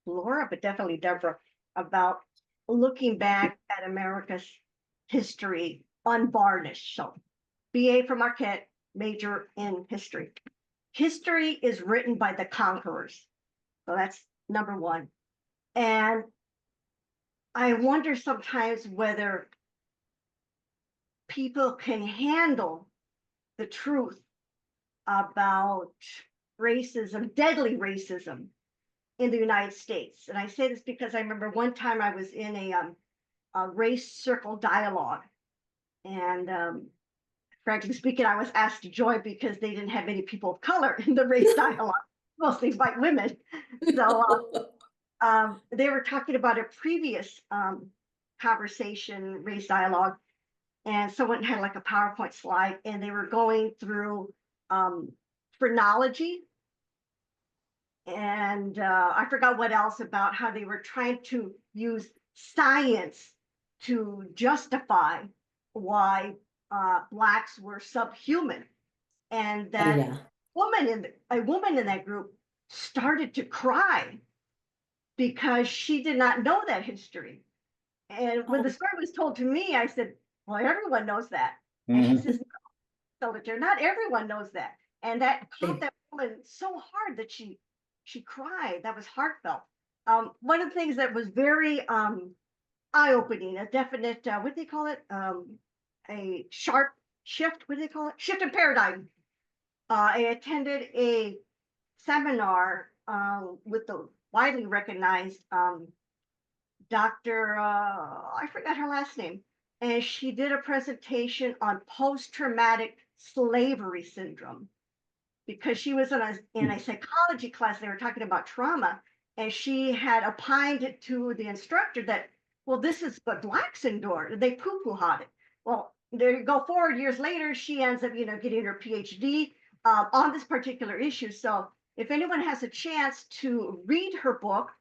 Laura, but definitely Deborah, about looking back at America's history unvarnished. So BA for Marquette, major in history. History is written by the conquerors. So that's number one. And I wonder sometimes whether people can handle the truth about racism, deadly racism in the United States. And I say this because I remember one time I was in a race circle dialogue. And frankly speaking, I was asked to join because they didn't have many people of color in the race dialogue, mostly white women. So they were talking about a previous conversation, race dialogue, and someone had like a PowerPoint slide, and they were going through phrenology, and I forgot what else about how they were trying to use science to justify why Blacks were subhuman, and that Yeah. a woman in that group started to cry because she did not know that history. And when the story was told to me, I said, well, everyone knows that. And she says, no, Solitaire, not everyone knows that. And that caught that woman so hard that she cried. That was heartfelt. One of the things that was very eye-opening, a definite, what do they call it? A sharp shift, what do they call it? Shift in paradigm. I attended a seminar with the widely recognized Dr. I forgot her last name, and she did a presentation on post-traumatic slavery syndrome because she was in a psychology class. They were talking about trauma, and she had opined to the instructor that, well, this is what Blacks endure. They poo-poo-hawed it. Well, there you go forward years later, she ends up, getting her PhD on this particular issue. So if anyone has a chance to read her book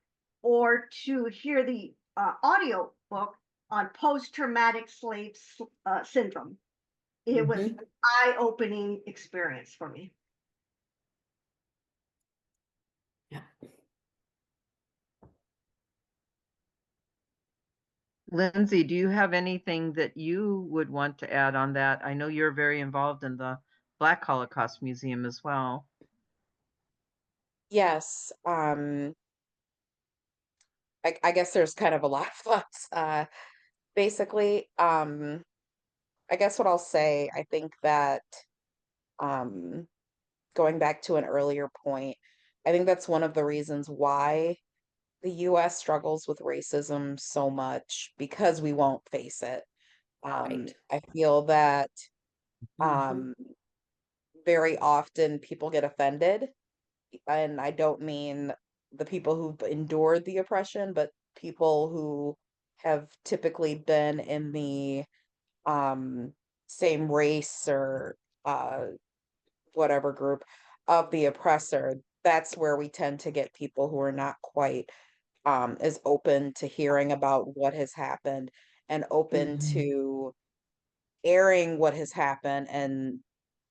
or to hear the audio book on post-traumatic slave syndrome, it was an eye-opening experience for me. Yeah. Lindsay, do you have anything that you would want to add on that? I know you're very involved in the Black Holocaust Museum as well. Yes. I guess there's kind of a lot of thoughts. Basically, I guess what I'll say, I think that going back to an earlier point, I think that's one of the reasons why the US struggles with racism so much, because we won't face it. I feel that very often people get offended, and I don't mean the people who've endured the oppression, but people who have typically been in the same race or whatever group of the oppressor. That's where we tend to get people who are not quite as open to hearing about what has happened and open to airing what has happened and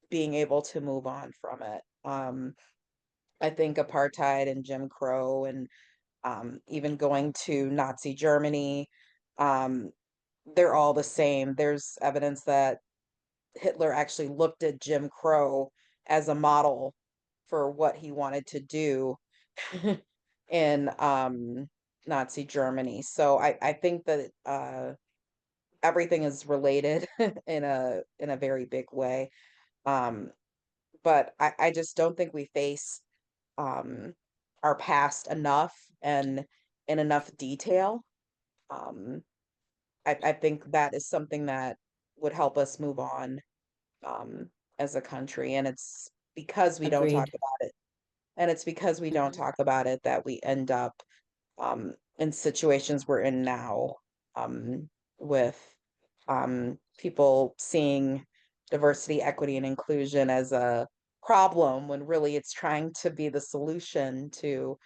being able to move on from it. I think apartheid and Jim Crow and even going to Nazi Germany, they're all the same. There's evidence that Hitler actually looked at Jim Crow as a model for what he wanted to do in Nazi Germany. So I think that everything is related in a very big way. But I just don't think we face our past enough and in enough detail. I think that is something that would help us move on as a country. And it's because we don't talk Agreed. about it. And it's because we don't talk about it that we end up in situations we're in now, with people seeing diversity, equity, and inclusion as a problem when really it's trying to be the solution to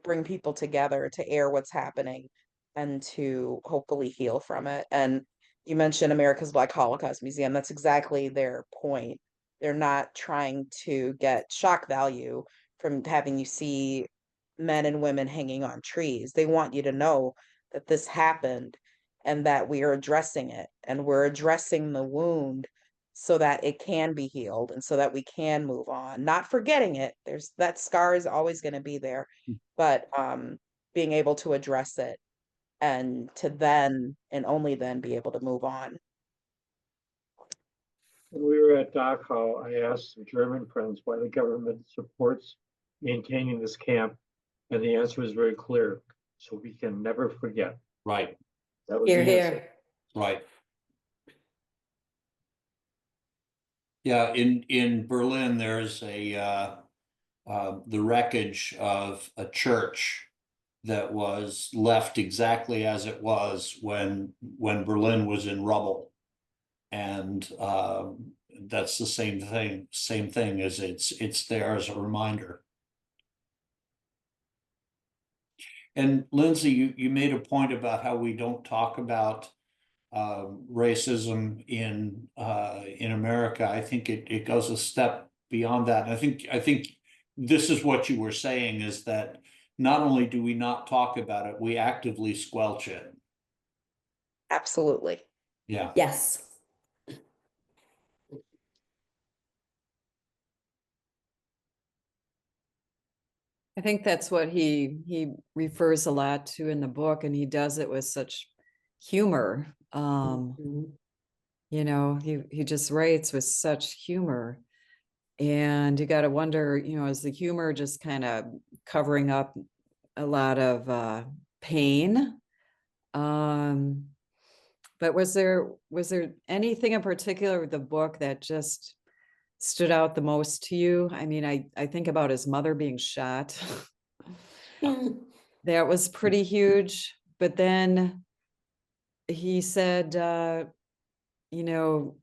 bring people together, to air what's happening, and to hopefully heal from it. And you mentioned America's Black Holocaust Museum. That's exactly their point. They're not trying to get shock value from having you see men and women hanging on trees. They want you to know that this happened and that we are addressing it, and we're addressing the wound so that it can be healed and so that we can move on, not forgetting it. There's that scar is always going to be there, but being able to address it and to then and only then be able to move on. When we were at Dachau, I asked some German friends why the government supports maintaining this camp, and the answer was very clear: so we can never forget. Right. That was Here, the answer. here. Right. Yeah, in Berlin, there's a the wreckage of a church that was left exactly as it was when Berlin was in rubble. And that's the same thing as it's there as a reminder. And Lindsay, you made a point about how we don't talk about racism in America. I think it goes a step beyond that. And I think this is what you were saying, is that not only do we not talk about it, we actively squelch it. Absolutely. Yeah. Yes. I think that's what he refers a lot to in the book, and he does it with such humor. You know, he just writes with such humor. And you got to wonder, you know, is the humor just kind of covering up a lot of pain? But was there anything in particular with the book that just stood out the most to you? I mean, I think about his mother being shot. That was pretty huge. But then he said, you know,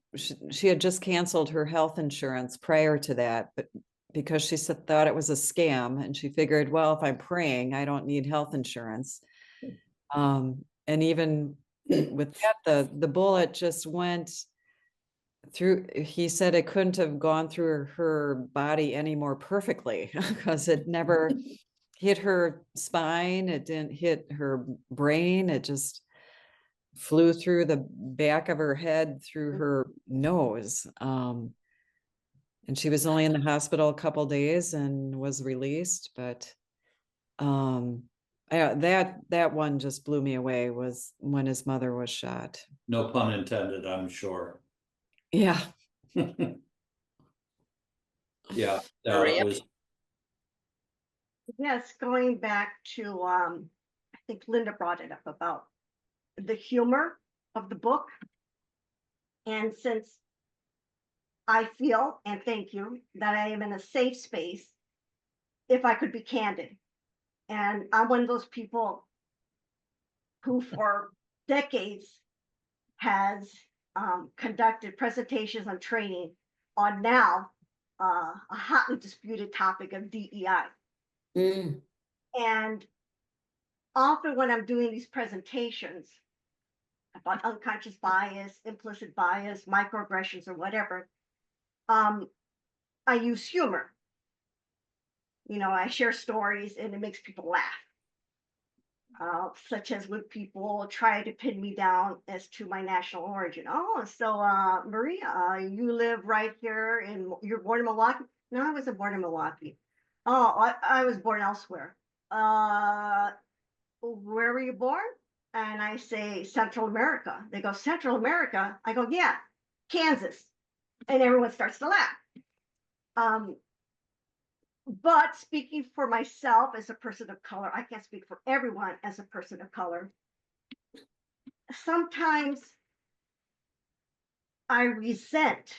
she had just canceled her health insurance prior to that, but because she thought it was a scam, and she figured, well, if I'm praying, I don't need health insurance. And even with that, the bullet just went through. He said it couldn't have gone through her body any more perfectly, because it never hit her spine. It didn't hit her brain. It just flew through the back of her head, through her nose. And she was only in the hospital a couple days and was released. But that one just blew me away, was when his mother was shot. No pun intended, I'm sure. Yeah. Yeah. Maria? Was Yes, going back to, I think Linda brought it up about the humor of the book. And since I feel, and thank you, that I am in a safe space, if I could be candid. And I'm one of those people who for decades has conducted presentations and training on now a hotly disputed topic of DEI. And often when I'm doing these presentations about unconscious bias, implicit bias, microaggressions, or whatever, I use humor. You know, I share stories and it makes people laugh. Such as when people try to pin me down as to my national origin. Oh, so Maria, you live right here you're born in Milwaukee? No, I wasn't born in Milwaukee. Oh, I was born elsewhere. Where were you born? And I say Central America. They go, Central America? I go, yeah, Kansas. And everyone starts to laugh. But speaking for myself as a person of color, I can't speak for everyone as a person of color. Sometimes I resent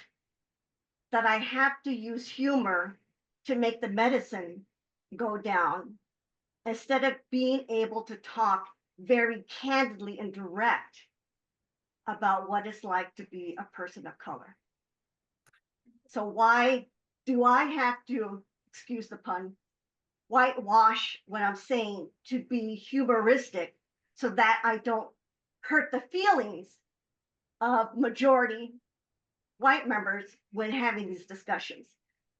that I have to use humor to make the medicine go down, instead of being able to talk very candidly and direct about what it's like to be a person of color. So why do I have to, excuse the pun, whitewash what I'm saying to be humoristic so that I don't hurt the feelings of majority white members when having these discussions?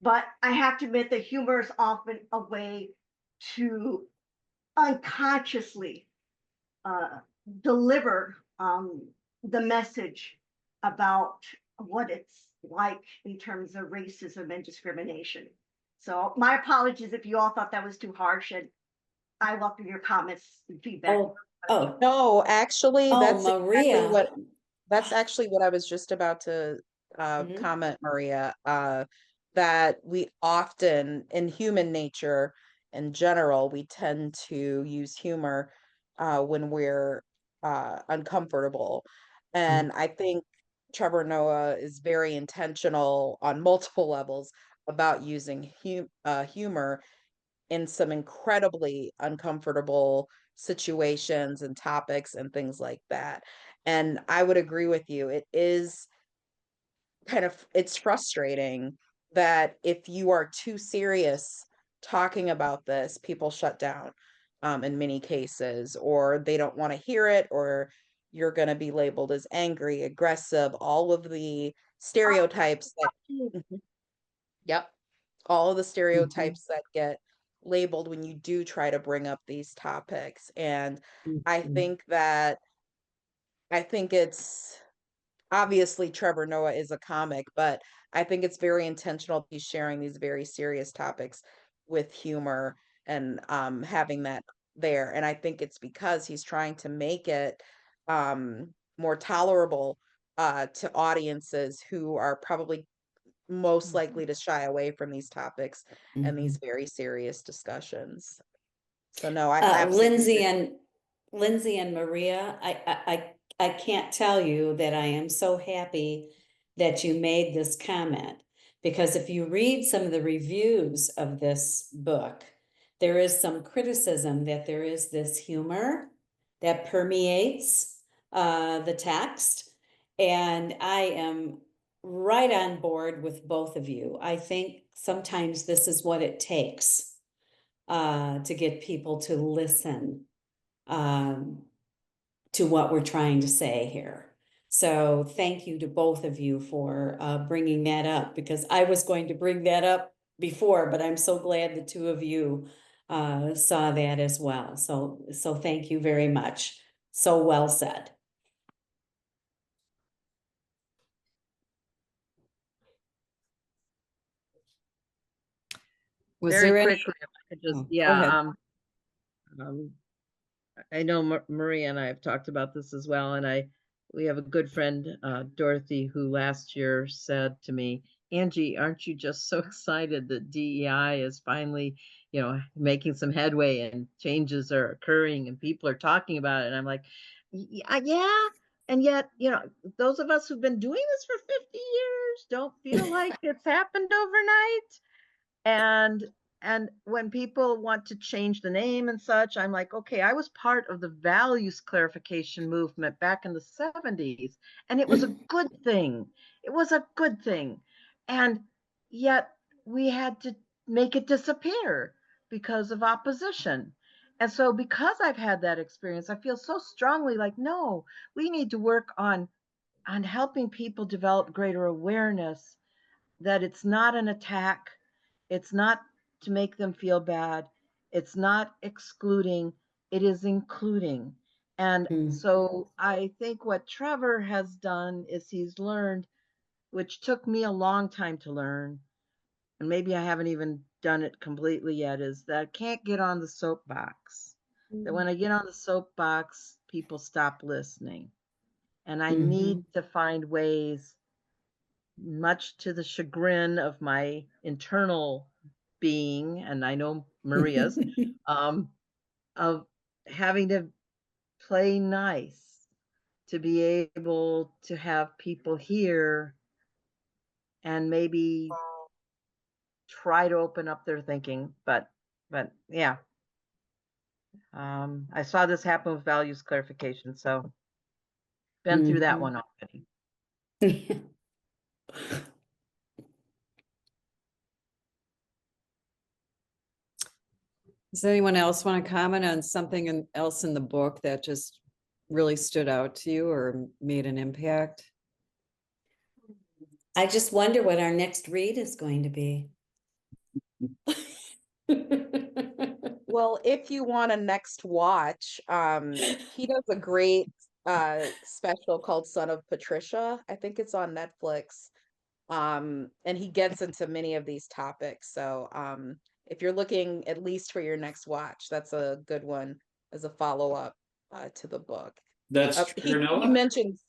But I have to admit that humor is often a way to unconsciously deliver the message about what it's like in terms of racism and discrimination. So my apologies if you all thought that was too harsh, and I welcome your comments and feedback. Oh, No, actually, that's Maria. that's actually what I was just about to comment, Maria, that we often, in human nature in general, we tend to use humor when we're uncomfortable. And I think Trevor Noah is very intentional on multiple levels about using humor in some incredibly uncomfortable situations and topics and things like that. And I would agree with you. It is it's frustrating that if you are too serious talking about this, people shut down in many cases, or they don't want to hear it, or you're going to be labeled as angry, aggressive, all of the stereotypes that, yep, all of the stereotypes that get labeled when you do try to bring up these topics. And I think it's obviously Trevor Noah is a comic, but I think it's very intentional. He's sharing these very serious topics with humor and having that there. And I think it's because he's trying to make it more tolerable to audiences who are probably most likely to shy away from these topics and these very serious discussions. So no, I absolutely Lindsay and Maria, I can't tell you that I am so happy that you made this comment, because if you read some of the reviews of this book, there is some criticism that there is this humor that permeates the text. And I am right on board with both of you. I think sometimes this is what it takes to get people to listen to what we're trying to say here. So thank you to both of you for bringing that up, because I was going to bring that up before, but I'm so glad the two of you saw that as well. So thank you very much. So well said. Was Very there any? quickly, if I could just, Oh, go yeah, ahead. I know Maria and I have talked about this as well, and we have a good friend, Dorothy, who last year said to me, Angie, aren't you just so excited that DEI is finally, making some headway and changes are occurring and people are talking about it? And I'm like, yeah. And yet, those of us who've been doing this for 50 years don't feel like it's happened overnight. And when people want to change the name and such, I'm like, okay, I was part of the values clarification movement back in the 70s, and it was a good thing. It was a good thing. And yet we had to make it disappear because of opposition. And so because I've had that experience, I feel so strongly like, no, we need to work on helping people develop greater awareness that it's not an attack. It's not to make them feel bad. It's not excluding, it is including. And so I think what Trevor has done is he's learned, which took me a long time to learn, and maybe I haven't even done it completely yet, is that I can't get on the soapbox. That when I get on the soapbox, people stop listening. And I need to find ways, much to the chagrin of my internal being, and I know Maria's, of having to play nice to be able to have people hear and maybe try to open up their thinking. But yeah, I saw this happen with values clarification, so been through that one already. Does anyone else want to comment on something else in the book that just really stood out to you or made an impact? I just wonder what our next read is going to be. Well, if you want a next watch, he does a great special called Son of Patricia. I think it's on Netflix. And he gets into many of these topics. So if you're looking at least for your next watch, that's a good one as a follow-up to the book. That's Trevor Noah? He mentions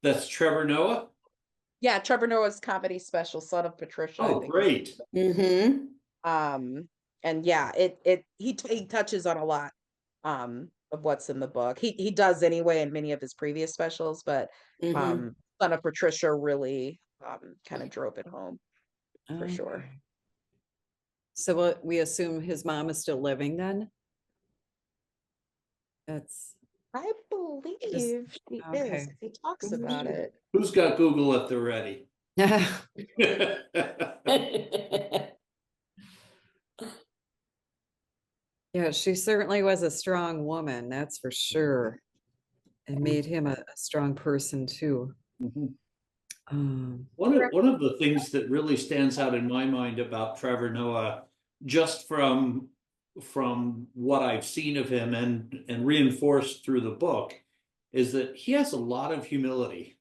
That's Trevor Noah? Yeah, Trevor Noah's comedy special, Son of Patricia. Oh, great. And yeah, he touches on a lot of what's in the book. He does anyway in many of his previous specials, but Son of Patricia really kind of drove it home. for sure. Okay. So we assume his mom is still living then? That's I believe she is. okay. He talks about it. Who's got Google if they're ready? Yeah, she certainly was a strong woman, that's for sure. It made him a strong person too. One of the things that really stands out in my mind about Trevor Noah, just from what I've seen of him and reinforced through the book, is that he has a lot of humility.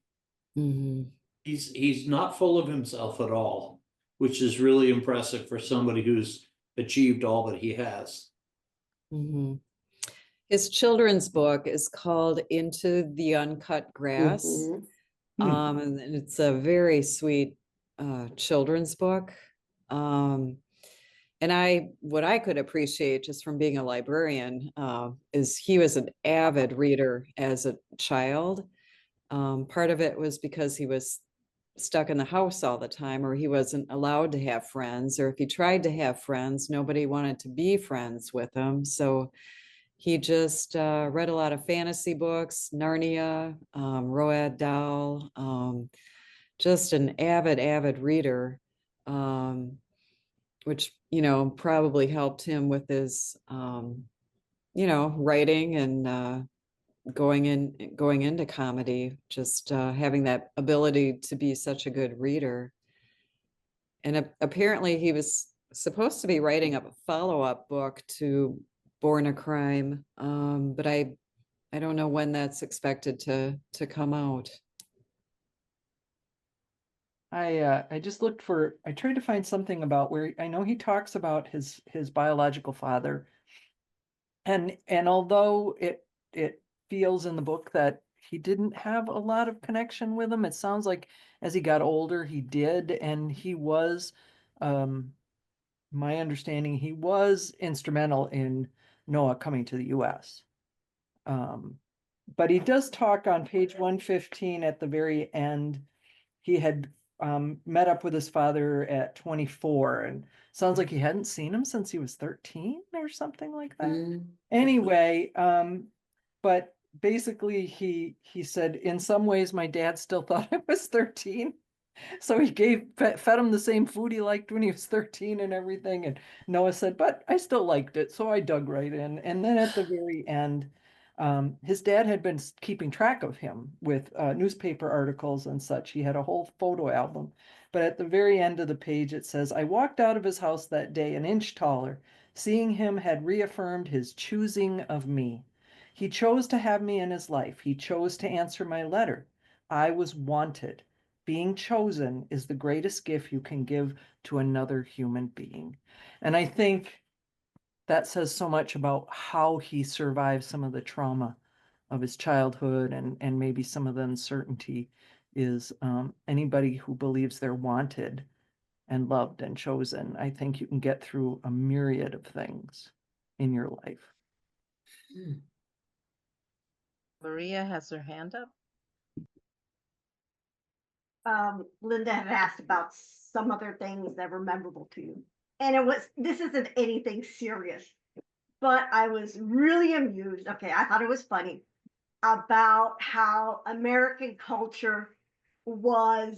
He's not full of himself at all, which is really impressive for somebody who's achieved all that he has. His children's book is called Into the Uncut Grass. And it's a very sweet children's book. And what I could appreciate just from being a librarian is he was an avid reader as a child. Part of it was because he was stuck in the house all the time, or he wasn't allowed to have friends, or if he tried to have friends, nobody wanted to be friends with him. So he just read a lot of fantasy books, Narnia, Roald Dahl, just an avid reader, which, probably helped him with his, writing and going into comedy, just having that ability to be such a good reader. And apparently he was supposed to be writing a follow-up book to Born a Crime, but I don't know when that's expected to come out. I just looked I tried to find something about where I know he talks about his biological father. And although it feels in the book that he didn't have a lot of connection with him, it sounds like as he got older, he did. And he was, my understanding, he was instrumental in Noah coming to the US. But he does talk on page 115 at the very end. He had met up with his father at 24, and sounds like he hadn't seen him since he was 13 or something like that. Anyway, but basically he said, in some ways, my dad still thought I was 13. So he fed him the same food he liked when he was 13 and everything. And Noah said, but I still liked it. So I dug right in. And then at the very end, his dad had been keeping track of him with newspaper articles and such. He had a whole photo album. But at the very end of the page, it says, I walked out of his house that day an inch taller. Seeing him had reaffirmed his choosing of me. He chose to have me in his life. He chose to answer my letter. I was wanted. Being chosen is the greatest gift you can give to another human being. And I think that says so much about how he survived some of the trauma of his childhood and maybe some of the uncertainty is anybody who believes they're wanted and loved and chosen. I think you can get through a myriad of things in your life. Maria has her hand up. Linda had asked about some other things that were memorable to you. And this isn't anything serious, but I was really amused. Okay, I thought it was funny about how American culture was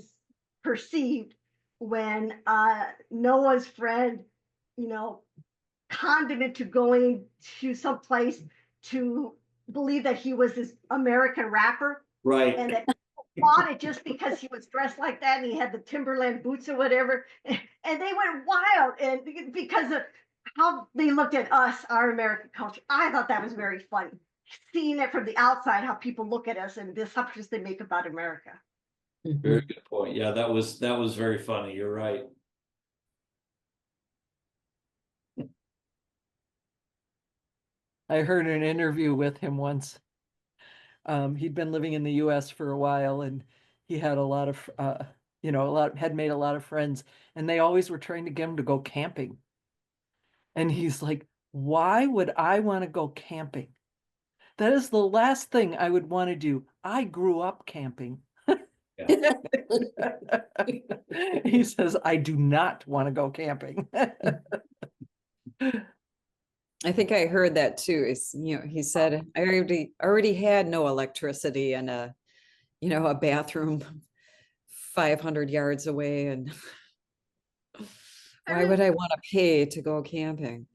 perceived when Noah's friend, conned him into going to some place to believe that he was this American rapper. Right. And that bought it just because he was dressed like that and he had the Timberland boots or whatever. And they went wild and because of how they looked at us, our American culture. I thought that was very funny. Seeing it from the outside, how people look at us and the assumptions they make about America. Very good point. Yeah, that was very funny. You're right. I heard an interview with him once. He'd been living in the US for a while and he had a lot of, had made a lot of friends and they always were trying to get him to go camping. And he's like, why would I want to go camping? That is the last thing I would want to do. I grew up camping. He says, I do not want to go camping. I think I heard that too. He said, I already had no electricity and a bathroom 500 yards away, and why would I want to pay to go camping?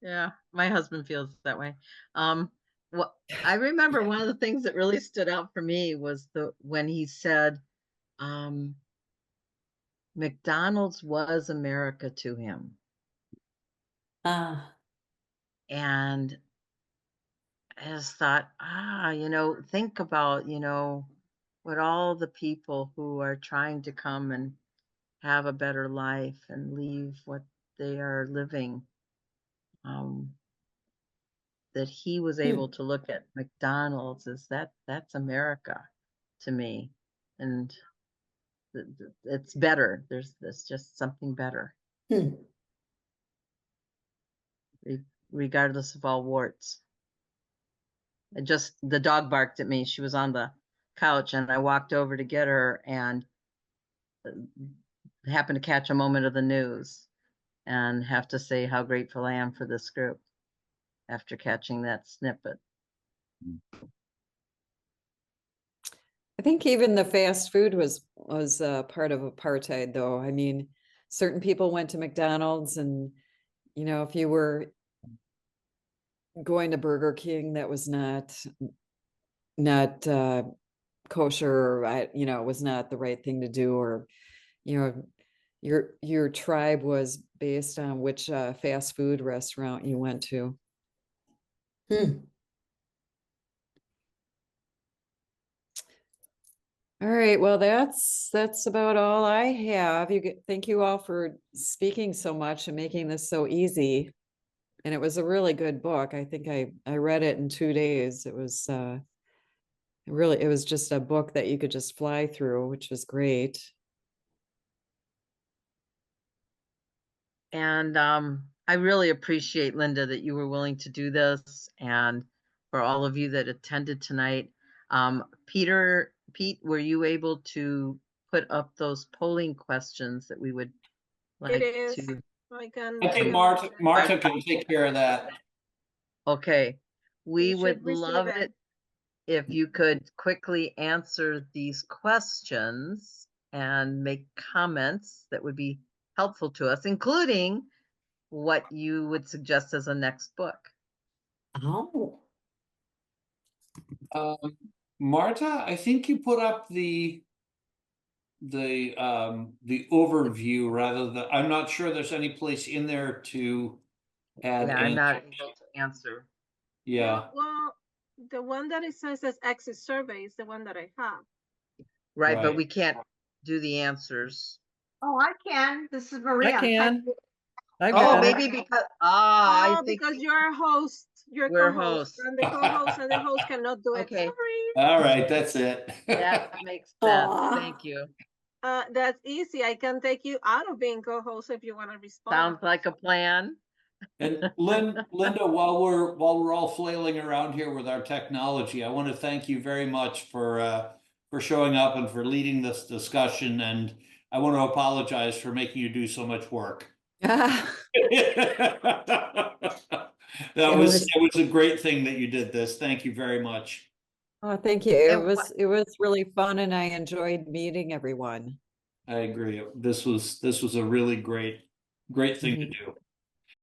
Yeah, my husband feels that way. Well, I remember one of the things that really stood out for me was when he said, McDonald's was America to him. And I just thought, think about, what all the people who are trying to come and have a better life and leave what they are living, that he was able to look at McDonald's as that's America to me. And it's better. There's just something better. Regardless of all warts. The dog barked at me. She was on the couch and I walked over to get her and happened to catch a moment of the news and have to say how grateful I am for this group after catching that snippet. I think even the fast food was part of apartheid, though. I mean, certain people went to McDonald's, and if you were going to Burger King, that was not kosher, or was not the right thing to do, or your tribe was based on which fast food restaurant you went to. All right, well, that's about all I have. Thank you all for speaking so much and making this so easy. And it was a really good book. I think I read it in 2 days. It was it was just a book that you could just fly through, which was great. And I really appreciate, Linda, that you were willing to do this, and for all of you that attended tonight. Pete, were you able to put up those polling questions that we would like to? I think Marta can take care of that. Okay. We You should would receive love it. it if you could quickly answer these questions and make comments that would be helpful to us, including what you would suggest as a next book. Marta, I think you put up the overview rather than, I'm not sure there's any place in there to add. Yeah, I'm not able to answer. Yeah. Well, the one that it says exit survey is the one that I have. Right, but we can't do the answers. Oh, I can. This is Maria. I can. Maybe because I think because you're a host. We're co-host, hosts. and the co-host and the host cannot do it. Okay. Sorry. All right, that's it. That makes sense. Thank you. That's easy. I can take you out of being co-host if you want to respond. Sounds like a plan. And Linda, while we're all flailing around here with our technology, I want to thank you very much for showing up and for leading this discussion. And I want to apologize for making you do so much work. It was a great thing that you did this. Thank you very much. Oh, thank you. It was really fun, and I enjoyed meeting everyone. I agree. This was a really great thing to do.